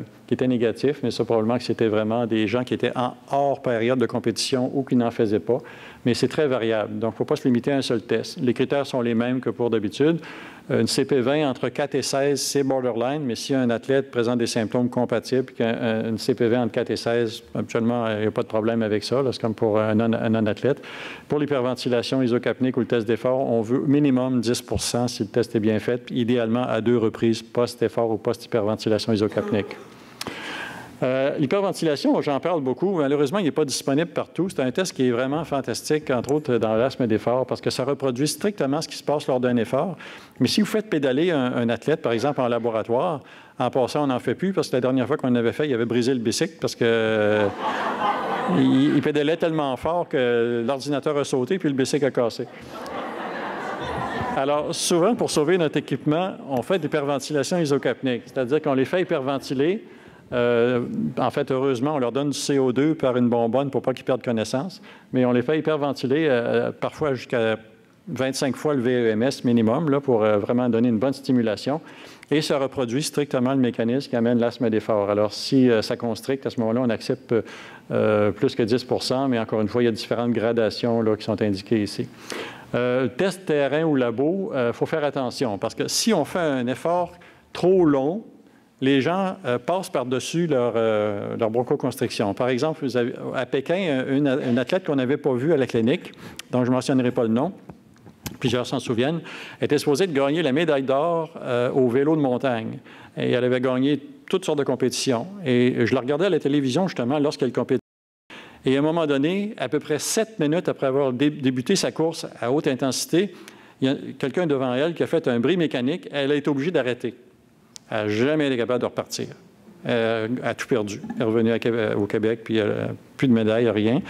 négatifs, mais ça, probablement que c'était vraiment des gens qui étaient hors période de compétition ou qui n'en faisaient pas. Mais c'est très variable. Donc, il ne faut pas se limiter à un seul test. Les critères sont les mêmes que pour d'habitude. Une CP20 entre 4 et 16, c'est borderline, mais si un athlète présente des symptômes compatibles, une CP20 entre 4 et 16, habituellement, il n'y a pas de problème avec ça. C'est comme pour un non-athlète. Pour l'hyperventilation isocapnique ou le test d'effort, on veut minimum 10 % si le test est bien fait, idéalement à 2 reprises post-effort ou post-hyperventilation isocapnique. L'hyperventilation, j'en parle beaucoup. Malheureusement, il n'est pas disponible partout. C'est un test qui est vraiment fantastique, entre autres dans l'asthme d'effort, parce que ça reproduit strictement ce qui se passe lors d'un effort. Mais si vous faites pédaler un athlète, par exemple, en laboratoire, en passant, on n'en fait plus, parce que la dernière fois qu'on l'avait fait, il avait brisé le bicycle, parce que il pédalait tellement fort que l'ordinateur a sauté, puis le bicycle a cassé. Alors, souvent, pour sauver notre équipement, on fait de l'hyperventilation isocapnique, c'est-à-dire qu'on les fait hyperventiler. En fait, heureusement, on leur donne du CO2 par une bonbonne pour pas qu'ils perdent connaissance, mais on les fait hyperventiler parfois jusqu'à 25 fois le VEMS minimum là, pour vraiment donner une bonne stimulation. Et ça reproduit strictement le mécanisme qui amène l'asthme d'effort. Alors, si ça constricte, à ce moment-là, on accepte plus que 10 %, mais encore une fois, il y a différentes gradations là, qui sont indiquées ici. Test terrain ou labo, il faut faire attention, parce que si on fait un effort trop long, les gens passent par-dessus leur bronchoconstriction. Par exemple, vous avez, à Pékin, une athlète qu'on n'avait pas vue à la clinique, dont je ne mentionnerai pas le nom, plusieurs s'en souviennent, était supposée de gagner la médaille d'or au vélo de montagne. Et elle avait gagné toutes sortes de compétitions. Et je la regardais à la télévision, justement, lorsqu'elle compétait. Et à un moment donné, à peu près 7 minutes après avoir débuté sa course à haute intensité, Il y a quelqu'un devant elle qui a fait un bris mécanique, elle a été obligée d'arrêter. Elle n'a jamais été capable de repartir. Elle a tout perdu. Elle est revenue au Québec, puis elle n'a plus de médaille, rien.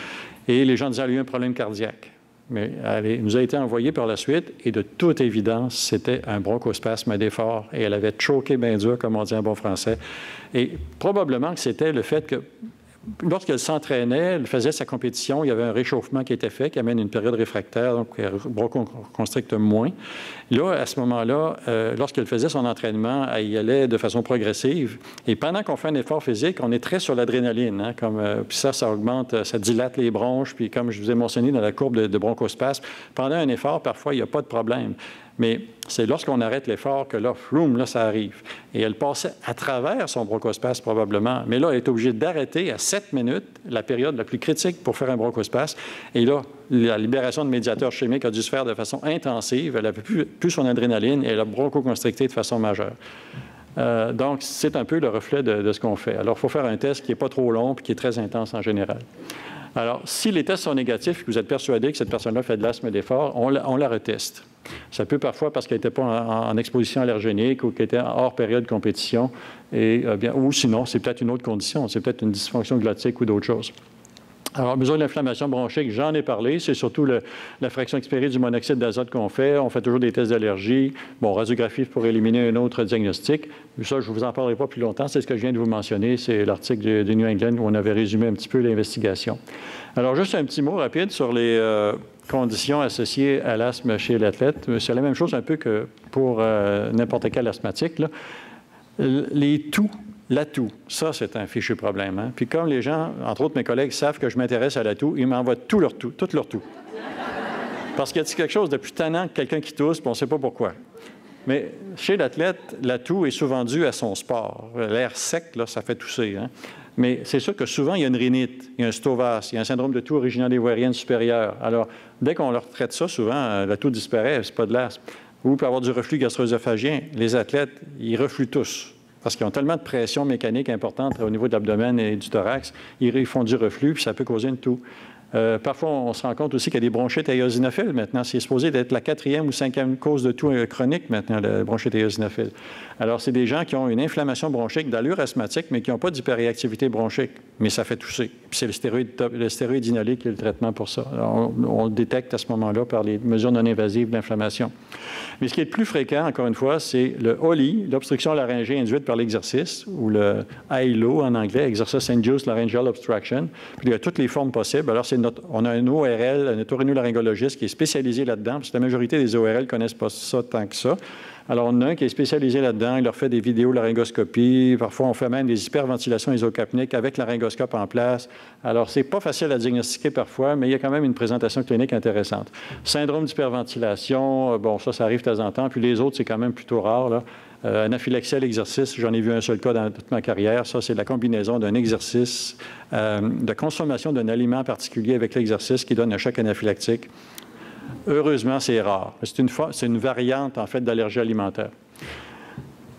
Et les gens disaient qu'elle a eu un problème cardiaque. Mais elle nous a été envoyée par la suite, et de toute évidence, c'était un bronchospasme d'effort. Et elle avait choqué bien dur, comme on dit en bon français. Et probablement que c'était le fait que lorsqu'elle s'entraînait, elle faisait sa compétition, il y avait un réchauffement qui était fait, qui amène une période réfractaire, donc elle bronchoconstricte moins. Là, à ce moment-là, lorsqu'elle faisait son entraînement, elle y allait de façon progressive. Et pendant qu'on fait un effort physique, on est très sur l'adrénaline. Hein, puis ça augmente, ça dilate les bronches. Puis comme je vous ai mentionné dans la courbe de bronchospasme, pendant un effort, parfois, il n'y a pas de problème. Mais c'est lorsqu'on arrête l'effort que là, floum, là, ça arrive. Et elle passait à travers son bronchospasme probablement. Mais là, elle est obligée d'arrêter à 7 minutes, la période la plus critique pour faire un bronchospasme. Et là, la libération de médiateurs chimiques a dû se faire de façon intensive. Elle n'avait plus son adrénaline et elle a bronchoconstricté de façon majeure. Donc, c'est un peu le reflet de ce qu'on fait. Alors, il faut faire un test qui n'est pas trop long et qui est très intense en général. Alors, si les tests sont négatifs et que vous êtes persuadé que cette personne-là fait de l'asthme d'effort, on la reteste. Ça peut parfois parce qu'elle n'était pas en exposition allergénique ou qu'elle était hors période de compétition. Ou sinon, c'est peut-être une autre condition. C'est peut-être une dysfonction glottique ou d'autres choses. Alors, mesure de l'inflammation bronchique, j'en ai parlé. C'est surtout la fraction expirée du monoxyde d'azote qu'on fait. On fait toujours des tests d'allergie. Bon, radiographie pour éliminer un autre diagnostic. Ça, je ne vous en parlerai pas plus longtemps. C'est ce que je viens de vous mentionner. C'est l'article du New England où on avait résumé un petit peu l'investigation. Alors, juste un petit mot rapide sur les conditions associées à l'asthme chez l'athlète. C'est la même chose un peu que pour n'importe quel asthmatique, là. Les toux. La toux, ça, c'est un fichu problème. Hein? Puis comme les gens, entre autres mes collègues, savent que je m'intéresse à la toux, ils m'envoient toute leur toux. Parce qu'il y a quelque chose de plus tannant que quelqu'un qui tousse, puis on ne sait pas pourquoi. Mais chez l'athlète, la toux est souvent due à son sport. L'air sec, là, ça fait tousser. Hein? Mais c'est sûr que souvent, il y a une rhinite, il y a un stovas, il y a un syndrome de toux original des voies aériennes supérieures. Alors, dès qu'on leur traite ça, souvent, la toux disparaît, c'est pas de l'asthme. Ou il peut y avoir du reflux gastro-œsophagien. Les athlètes, ils refluent tous. Parce qu'ils ont tellement de pression mécanique importante au niveau de l'abdomen et du thorax, ils font du reflux, puis ça peut causer une toux. Parfois, on se rend compte aussi qu'il y a des bronchites éosinophiles maintenant. C'est supposé d'être la 4e ou 5e cause de toux chronique maintenant, la bronchite éosinophile. Alors, c'est des gens qui ont une inflammation bronchique d'allure asthmatique, mais qui n'ont pas d'hyperréactivité bronchique. Mais ça fait tousser. Puis c'est le stéroïde inhalé qui est le traitement pour ça. Alors, on le détecte à ce moment-là par les mesures non invasives d'inflammation. Mais ce qui est le plus fréquent, encore une fois, c'est le OLI, l'obstruction laryngée induite par l'exercice, ou le ILO en anglais, Exercise Induced Laryngeal Obstruction. Puis il y a toutes les formes possibles. Alors, on a un ORL, un otorhinolaryngologiste qui est spécialisé là-dedans, parce que la majorité des ORL ne connaissent pas ça tant que ça. Alors, on a un qui est spécialisé là-dedans, il leur fait des vidéos laryngoscopie. Parfois, on fait même des hyperventilations ésocapniques avec laryngoscope en place. Alors, c'est pas facile à diagnostiquer parfois, mais il y a quand même une présentation clinique intéressante. Syndrome d'hyperventilation, bon, ça arrive de temps en temps. Puis les autres, c'est quand même plutôt rare, là. Anaphylaxie à l'exercice, j'en ai vu un seul cas dans toute ma carrière. Ça, c'est la combinaison d'un exercice, de consommation d'un aliment particulier avec l'exercice qui donne un choc anaphylactique. Heureusement, c'est rare. C'est une variante, en fait, d'allergie alimentaire.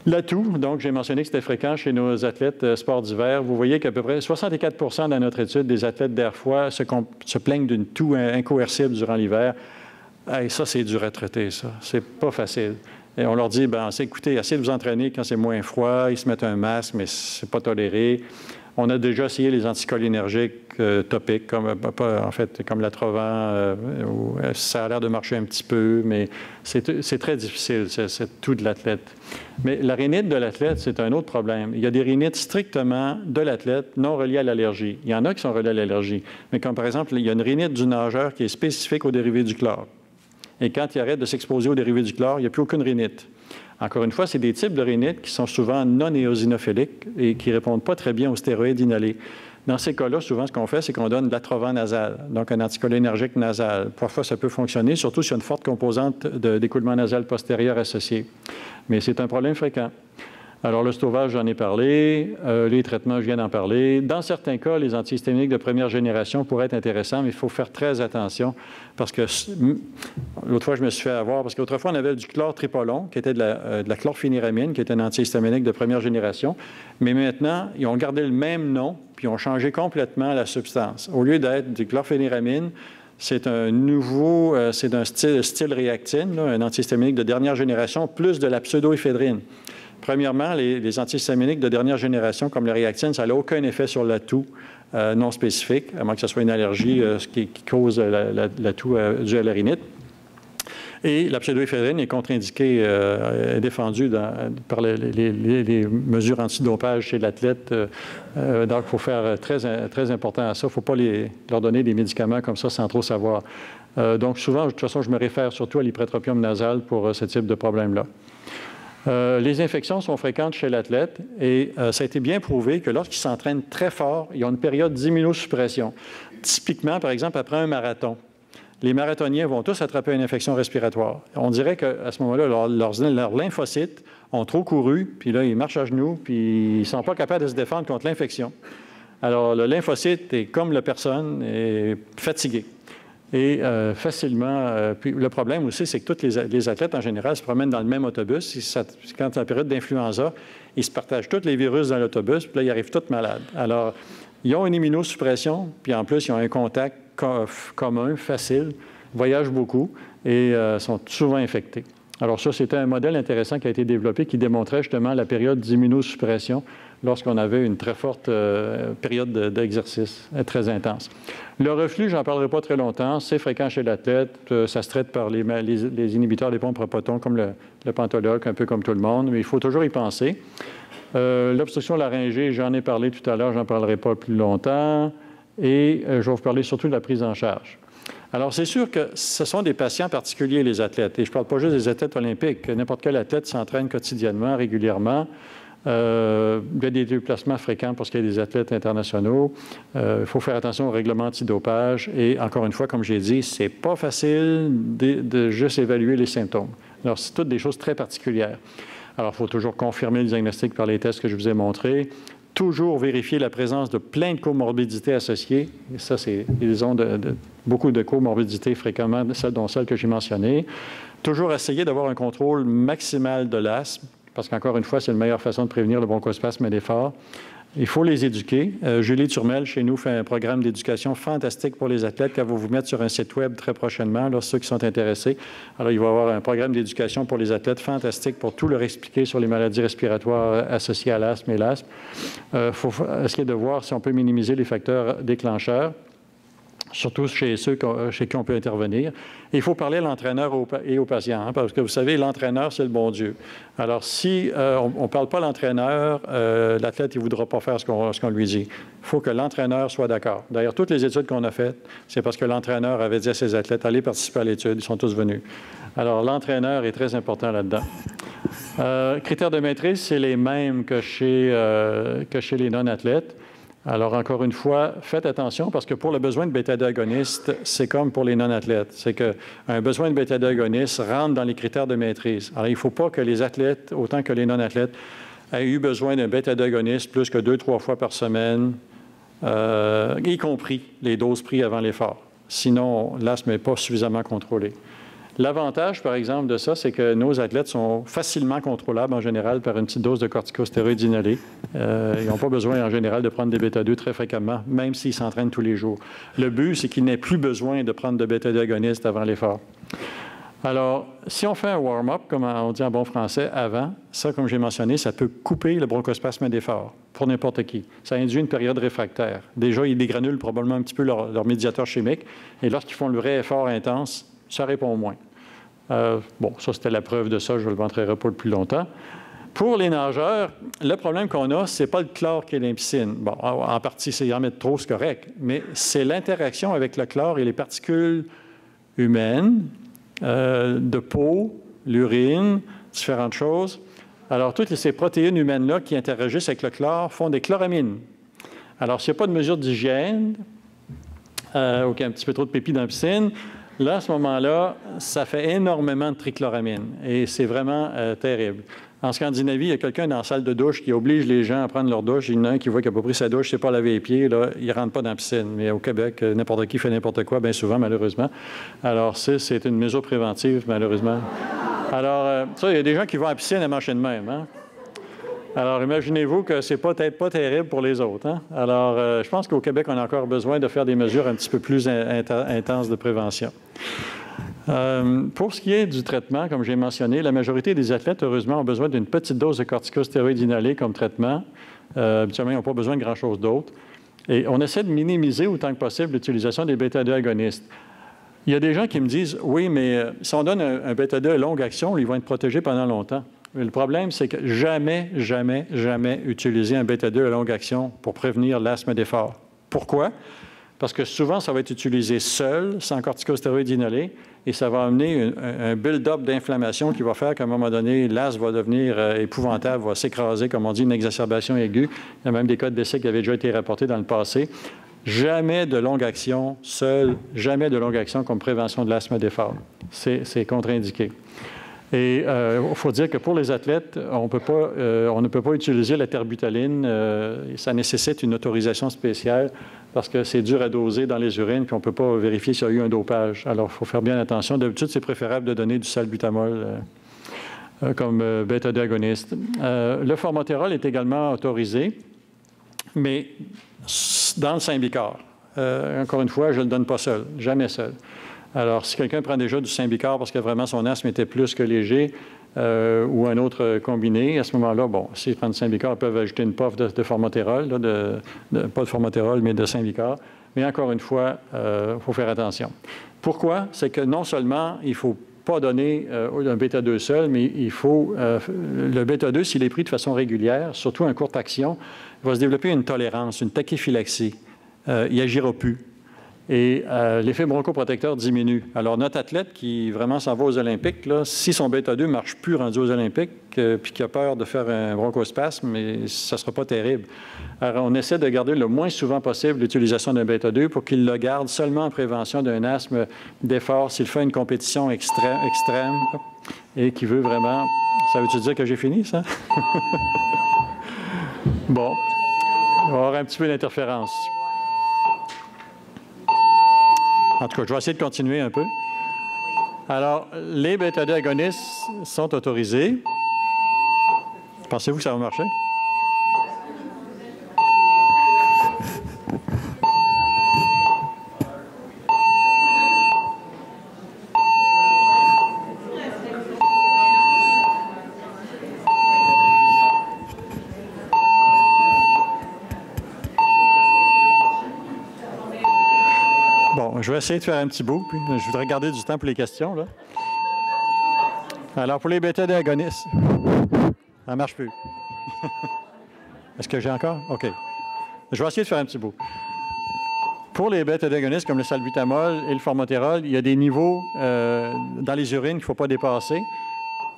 La toux, donc, j'ai mentionné que c'était fréquent chez nos athlètes sports d'hiver. Vous voyez qu'à peu près 64 dans notre étude des athlètes d'air-froid se plaignent d'une toux incoercible durant l'hiver. Et ça, c'est dur à traiter, ça. C'est pas facile. Et on leur dit, écoutez, essayez de vous entraîner quand c'est moins froid. Ils se mettent un masque, mais c'est pas toléré. On a déjà essayé les anticholinergiques topiques, comme l'Atrovan. Ça a l'air de marcher un petit peu, mais c'est très difficile, cette toux de l'athlète. Mais la rhinite de l'athlète, c'est un autre problème. Il y a des rhinites strictement de l'athlète, non reliées à l'allergie. Il y en a qui sont reliées à l'allergie, mais comme par exemple, il y a une rhinite du nageur qui est spécifique aux dérivés du chlore. Et quand il arrête de s'exposer aux dérivés du chlore, il n'y a plus aucune rhinite. Encore une fois, c'est des types de rhinites qui sont souvent non éosinophiliques et qui ne répondent pas très bien aux stéroïdes inhalés. Dans ces cas-là, souvent, ce qu'on fait, c'est qu'on donne de l'Atrovan nasal, donc un anticholinergique nasal. Parfois, ça peut fonctionner, surtout s'il y a une forte composante d'écoulement nasal postérieur associée. Mais c'est un problème fréquent. Alors, le stovage, j'en ai parlé. Les traitements, je viens d'en parler. Dans certains cas, les antihistaminiques de première génération pourraient être intéressants, mais il faut faire très attention parce que l'autre fois, je me suis fait avoir parce qu'autrefois, on avait du chlortripolon, qui était de la chlorphényramine, qui était un antihistaminique de première génération. Mais maintenant, ils ont gardé le même nom, puis ils ont changé complètement la substance. Au lieu d'être du chlorphényramine, C'est un nouveau, c'est d'un style réactine, là, un antihistaminique de dernière génération, plus de la pseudoéphédrine. Premièrement, les antihistaminiques de dernière génération, comme la réactine, ça n'a aucun effet sur la toux non spécifique, à moins que ce soit une allergie qui cause la toux due à la rhinite. Et la pseudoéphédrine est contre-indiquée, défendue par les mesures antidopage chez l'athlète. Donc, il faut faire très important à ça. Il ne faut pas leur donner des médicaments comme ça sans trop savoir. Donc, souvent, de toute façon, je me réfère surtout à l'hypertropium nasal pour ce type de problème-là. Les infections sont fréquentes chez l'athlète et ça a été bien prouvé que lorsqu'ils s'entraînent très fort, ils ont une période d'immunosuppression. Typiquement, par exemple, après un marathon. Les marathoniens vont tous attraper une infection respiratoire. On dirait qu'à ce moment-là, leurs lymphocytes ont trop couru, puis là, ils marchent à genoux, puis ils ne sont pas capables de se défendre contre l'infection. Alors, le lymphocyte est comme la personne, est fatigué. Et facilement, puis le problème aussi, c'est que tous les athlètes, en général, se promènent dans le même autobus. Quand c'est la période d'influenza, ils se partagent tous les virus dans l'autobus, puis là, ils arrivent tous malades. Alors, ils ont une immunosuppression, puis en plus, ils ont un contact commun, facile, voyagent beaucoup et sont souvent infectés. Alors ça, c'était un modèle intéressant qui a été développé qui démontrait justement la période d'immunosuppression lorsqu'on avait une très forte période d'exercice très intense. Le reflux, j'en parlerai pas très longtemps, c'est fréquent chez l'athlète, ça se traite par les inhibiteurs des pompes protons comme le Pentoloc, un peu comme tout le monde, mais il faut toujours y penser. L'obstruction laryngée, j'en ai parlé tout à l'heure, j'en parlerai pas plus longtemps. Et je vais vous parler surtout de la prise en charge. Alors, c'est sûr que ce sont des patients particuliers, les athlètes. Et je ne parle pas juste des athlètes olympiques. N'importe quel athlète s'entraîne quotidiennement, régulièrement. Il y a des déplacements fréquents pour ce qui est des athlètes internationaux. Il faut faire attention au règlement antidopage. Et encore une fois, comme j'ai dit, ce n'est pas facile de juste évaluer les symptômes. Alors, c'est toutes des choses très particulières. Alors, il faut toujours confirmer le diagnostic par les tests que je vous ai montrés. Toujours vérifier la présence de plein de comorbidités associées. Et ça, ils ont beaucoup de comorbidités fréquemment, dont celles que j'ai mentionnées. Toujours essayer d'avoir un contrôle maximal de l'asthme, parce qu'encore une fois, c'est la meilleure façon de prévenir le bronchospasme d'effort. Il faut les éduquer. Julie Turmel, chez nous, fait un programme d'éducation fantastique pour les athlètes qu'elle va vous mettre sur un site web très prochainement, là, ceux qui sont intéressés. Alors, il va y avoir un programme d'éducation pour les athlètes fantastique pour tout leur expliquer sur les maladies respiratoires associées à l'asthme et l'asthme. Il faut essayer de voir si on peut minimiser les facteurs déclencheurs, surtout chez ceux chez qui on peut intervenir. Et il faut parler à l'entraîneur et aux patients, hein, parce que vous savez, l'entraîneur, c'est le bon Dieu. Alors, si on ne parle pas à l'entraîneur, l'athlète, il ne voudra pas faire ce qu'on lui dit. Il faut que l'entraîneur soit d'accord. D'ailleurs, toutes les études qu'on a faites, c'est parce que l'entraîneur avait dit à ses athlètes, allez participer à l'étude, ils sont tous venus. Alors, l'entraîneur est très important là-dedans. Critères de maîtrise, c'est les mêmes que chez les non-athlètes. Alors, encore une fois, faites attention parce que pour le besoin de bêta-2 agonistes, c'est comme pour les non-athlètes. C'est qu'un besoin de bêta-2 agoniste rentre dans les critères de maîtrise. Alors, il ne faut pas que les athlètes, autant que les non-athlètes, aient eu besoin d'un bêta-2 agoniste plus que 2-3 fois par semaine, y compris les doses prises avant l'effort. Sinon, l'asthme n'est pas suffisamment contrôlé. L'avantage, par exemple, de ça, c'est que nos athlètes sont facilement contrôlables en général par une petite dose de corticostéroïdes inhalés. Ils n'ont pas besoin en général de prendre des bêta-2 très fréquemment, même s'ils s'entraînent tous les jours. Le but, c'est qu'ils n'aient plus besoin de prendre de bêta-2 agonistes avant l'effort. Alors, si on fait un warm-up, comme on dit en bon français, avant, ça, comme j'ai mentionné, ça peut couper le bronchospasme d'effort pour n'importe qui. Ça induit une période réfractaire. Déjà, ils dégranulent probablement un petit peu leur médiateur chimique, et lorsqu'ils font le vrai effort intense, ça répond moins. Bon, ça, c'était la preuve de ça. Je ne le montrerai pas plus longtemps. Pour les nageurs, le problème qu'on a, ce n'est pas le chlore qui est dans la piscine. Bon, en partie, c'est en mettre trop, c'est correct, mais c'est l'interaction avec le chlore et les particules humaines, de peau, l'urine, différentes choses. Alors, toutes ces protéines humaines-là qui interagissent avec le chlore font des chloramines. Alors, s'il n'y a pas de mesure d'hygiène, ou qu'il y a un petit peu trop de pipi dans la piscine, là, à ce moment-là, ça fait énormément de trichloramine et c'est vraiment terrible. En Scandinavie, il y a quelqu'un dans la salle de douche qui oblige les gens à prendre leur douche. Il y en a un qui voit qu'il n'a pas pris sa douche, il ne sait pas laver les pieds, là, il ne rentre pas dans la piscine. Mais au Québec, n'importe qui fait n'importe quoi, bien souvent, malheureusement. Alors, c'est une mesure préventive, malheureusement. Alors, ça, il y a des gens qui vont à la piscine à marcher de même. Hein? Alors, imaginez-vous que c'est peut-être pas terrible pour les autres. Hein? Alors, je pense qu'au Québec, on a encore besoin de faire des mesures un petit peu plus intenses de prévention. Pour ce qui est du traitement, comme j'ai mentionné, la majorité des athlètes, heureusement, ont besoin d'une petite dose de corticostéroïdes inhalés comme traitement. Habituellement, ils n'ont pas besoin de grand-chose d'autre. Et on essaie de minimiser autant que possible l'utilisation des bêta-2 agonistes. Il y a des gens qui me disent, oui, mais si on donne un bêta-2 à longue action, ils vont être protégés pendant longtemps. Mais le problème, c'est que jamais utiliser un bêta-2 à longue action pour prévenir l'asthme d'effort. Pourquoi? Parce que souvent, ça va être utilisé seul, sans corticostéroïdes inhalés, et ça va amener un build-up d'inflammation qui va faire qu'à un moment donné, l'asthme va devenir épouvantable, va s'écraser, comme on dit, une exacerbation aiguë. Il y a même des cas de décès qui avaient déjà été rapportés dans le passé. Jamais de longue action seul, jamais de longue action comme prévention de l'asthme d'effort. C'est contre-indiqué. Et il faut dire que pour les athlètes, on ne peut pas utiliser la terbutaline. Ça nécessite une autorisation spéciale parce que c'est dur à doser dans les urines, puis on ne peut pas vérifier s'il y a eu un dopage. Alors, il faut faire bien attention. D'habitude, c'est préférable de donner du salbutamol comme bêta-2 agoniste. Le formoterol est également autorisé, mais dans le Symbicort. Encore une fois, je ne le donne pas seul, jamais seul. Alors, si quelqu'un prend déjà du Symbicort parce que vraiment son asthme était plus que léger ou un autre combiné, à ce moment-là, bon, s'ils prennent du Symbicort, ils peuvent ajouter une puff de formoterol, pas de formoterol, mais de Symbicort. Mais encore une fois, il faut faire attention. Pourquoi? C'est que non seulement il ne faut pas donner un bêta-2 seul, mais il faut... le bêta-2, s'il est pris de façon régulière, surtout en courte action, il va se développer une tolérance, une tachyphylaxie. Il n'agira plus. Et l'effet bronchoprotecteur diminue. Alors, notre athlète qui vraiment s'en va aux Olympiques, là, si son bêta-2 ne marche plus rendu aux Olympiques, puis qu'il a peur de faire un bronchospasme, mais ça ne sera pas terrible. Alors, on essaie de garder le moins souvent possible l'utilisation d'un bêta-2 pour qu'il le garde seulement en prévention d'un asthme d'effort s'il fait une compétition extrême et qu'il veut vraiment... Ça veut-tu dire que j'ai fini, ça? Bon. On va avoir un petit peu d'interférence. En tout cas, je vais essayer de continuer un peu. Alors, les bêta-2 agonistes sont autorisés. Pensez-vous que ça va marcher? Je vais essayer de faire un petit bout, puis je voudrais garder du temps pour les questions, là. Alors, pour les bêta-2 agonistes, ça ne marche plus. Est-ce que j'ai encore? OK. Je vais essayer de faire un petit bout. Pour les bêta-2 agonistes, comme le salbutamol et le formoterol, il y a des niveaux dans les urines qu'il ne faut pas dépasser.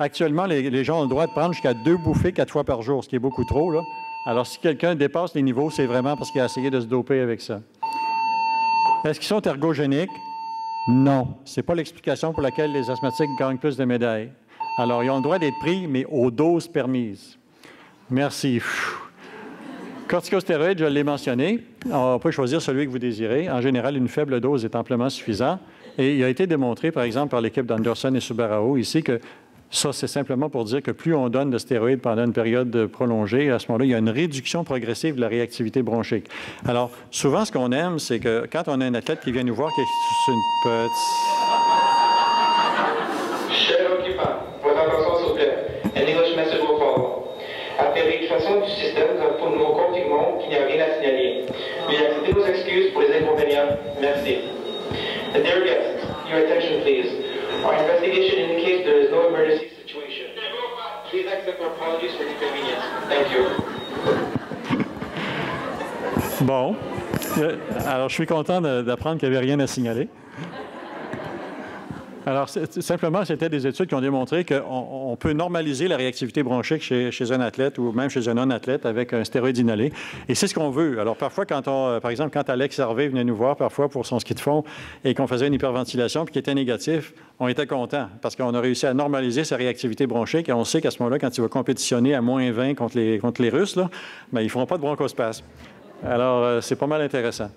Actuellement, les gens ont le droit de prendre jusqu'à 2 bouffées 4 fois par jour, ce qui est beaucoup trop, là. Alors, si quelqu'un dépasse les niveaux, c'est vraiment parce qu'il a essayé de se doper avec ça. Est-ce qu'ils sont ergogéniques? Non. Ce n'est pas l'explication pour laquelle les asthmatiques gagnent plus de médailles. Alors, ils ont le droit d'être pris, mais aux doses permises. Merci. Corticostéroïdes, je l'ai mentionné. On peut choisir celui que vous désirez. En général, une faible dose est amplement suffisante. Et il a été démontré, par exemple, par l'équipe d'Anderson et Subarao ici, que ça, c'est simplement pour dire que plus on donne de stéroïdes pendant une période prolongée, à ce moment-là, il y a une réduction progressive de la réactivité bronchique. Alors, souvent, ce qu'on aime, c'est que quand on a un athlète qui vient nous voir, qui est sur une petite... Cher occupant, votre attention s'il vous plaît. Un English message will follow. Après rééducation du système, nous informons au corps du monde qu'il n'y a rien à signaler. Veuillez accepter nos excuses pour les inconvénients. Merci. And dear guests, your attention please. Our investigation indicates there is no emergency situation. Please accept our apologies for inconvenience. Thank you. Bon. Alors, je suis content d'apprendre qu'il n'y avait rien à signaler. Alors, simplement, c'était des études qui ont démontré qu'on peut normaliser la réactivité bronchique chez un athlète ou même chez un non-athlète avec un stéroïde inhalé. Et c'est ce qu'on veut. Alors, parfois, par exemple, quand Alex Hervé venait nous voir parfois pour son ski de fond et qu'on faisait une hyperventilation puis qu'il était négatif, on était content parce qu'on a réussi à normaliser sa réactivité bronchique et on sait qu'à ce moment-là, quand il va compétitionner à moins 20 contre les Russes, là, bien, ils ne feront pas de bronchospasme. Alors, c'est pas mal intéressant.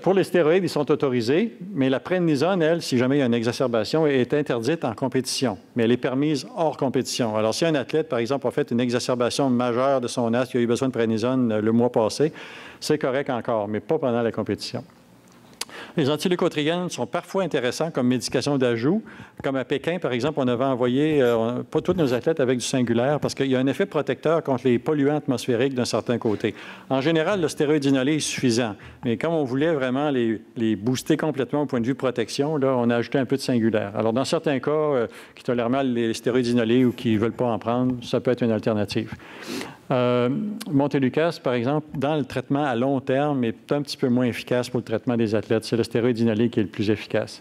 Pour les stéroïdes, ils sont autorisés, mais la prednisone, elle, si jamais il y a une exacerbation, est interdite en compétition, mais elle est permise hors compétition. Alors, si un athlète, par exemple, a fait une exacerbation majeure de son asthme, il a eu besoin de prednisone le mois passé, c'est correct encore, mais pas pendant la compétition. Les antileucotriènes sont parfois intéressants comme médication d'ajout. Comme à Pékin, par exemple, on avait envoyé pas tous nos athlètes avec du singulaire parce qu'il y a un effet protecteur contre les polluants atmosphériques d'un certain côté. En général, le stéroïde inhalé est suffisant, mais comme on voulait vraiment les booster complètement au point de vue protection, là, on a ajouté un peu de singulaire. Alors, dans certains cas qui tolèrent mal les stéroïdes inhalés ou qui ne veulent pas en prendre, ça peut être une alternative. Montelukast, par exemple, dans le traitement à long terme, est un petit peu moins efficace pour le traitement des athlètes. C'est le stéroïde inhalé qui est le plus efficace.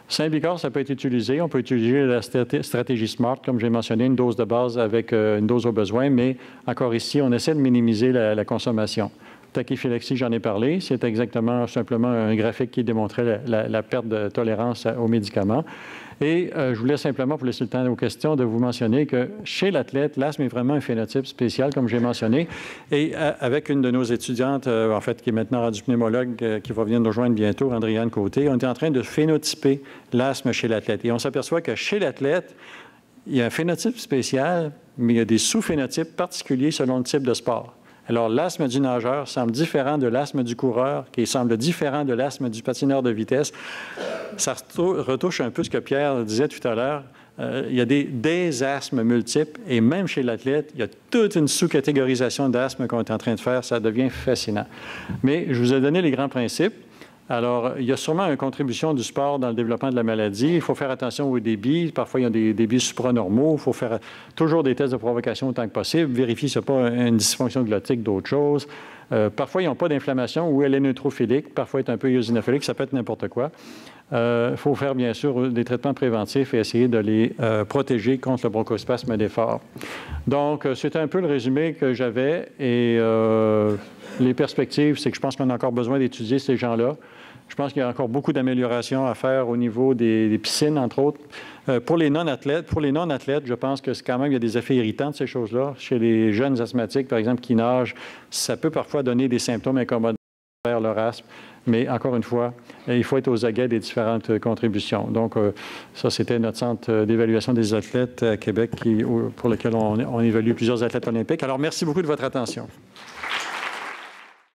Symbicort, ça peut être utilisé. On peut utiliser la stratégie SMART, comme j'ai mentionné, une dose de base avec une dose au besoin, mais encore ici, on essaie de minimiser la consommation. Tachyphylaxie, j'en ai parlé. C'est exactement simplement un graphique qui démontrait la perte de tolérance aux médicaments. Et je voulais simplement, pour laisser le temps aux questions, de vous mentionner que chez l'athlète, l'asthme est vraiment un phénotype spécial, comme j'ai mentionné. Et avec une de nos étudiantes, en fait, qui est maintenant rendue pneumologue, qui va venir nous rejoindre bientôt, Andréane Côté, on est en train de phénotyper l'asthme chez l'athlète. Et on s'aperçoit que chez l'athlète, il y a un phénotype spécial, mais il y a des sous-phénotypes particuliers selon le type de sport. Alors, l'asthme du nageur semble différent de l'asthme du coureur, qui semble différent de l'asthme du patineur de vitesse. Ça retouche un peu ce que Pierre disait tout à l'heure. Il y a des asthmes multiples, et même chez l'athlète, il y a toute une sous-catégorisation d'asthme qu'on est en train de faire. Ça devient fascinant. Mais je vous ai donné les grands principes. Alors, il y a sûrement une contribution du sport dans le développement de la maladie. Il faut faire attention aux débits. Parfois, il y a des débits supranormaux. Il faut faire toujours des tests de provocation autant que possible. Vérifier s'il n'y a pas une dysfonction glottique, d'autres choses. Parfois, ils n'ont pas d'inflammation ou elle est neutrophilique. Parfois, elle est un peu eosinophilique. Ça peut être n'importe quoi. Il faut faire, bien sûr, des traitements préventifs et essayer de les protéger contre le bronchospasme d'effort. Donc, c'était un peu le résumé que j'avais. Et les perspectives, c'est que je pense qu'on a encore besoin d'étudier ces gens-là. Je pense qu'il y a encore beaucoup d'améliorations à faire au niveau des piscines, entre autres. Pour les non-athlètes, je pense que quand même, il y a des effets irritants de ces choses-là. Chez les jeunes asthmatiques, par exemple, qui nagent, ça peut parfois donner des symptômes incommodants vers leur asthme. Mais encore une fois, il faut être aux aguets des différentes contributions. Donc, ça, c'était notre centre d'évaluation des athlètes à Québec pour lequel on évalue plusieurs athlètes olympiques. Alors, merci beaucoup de votre attention.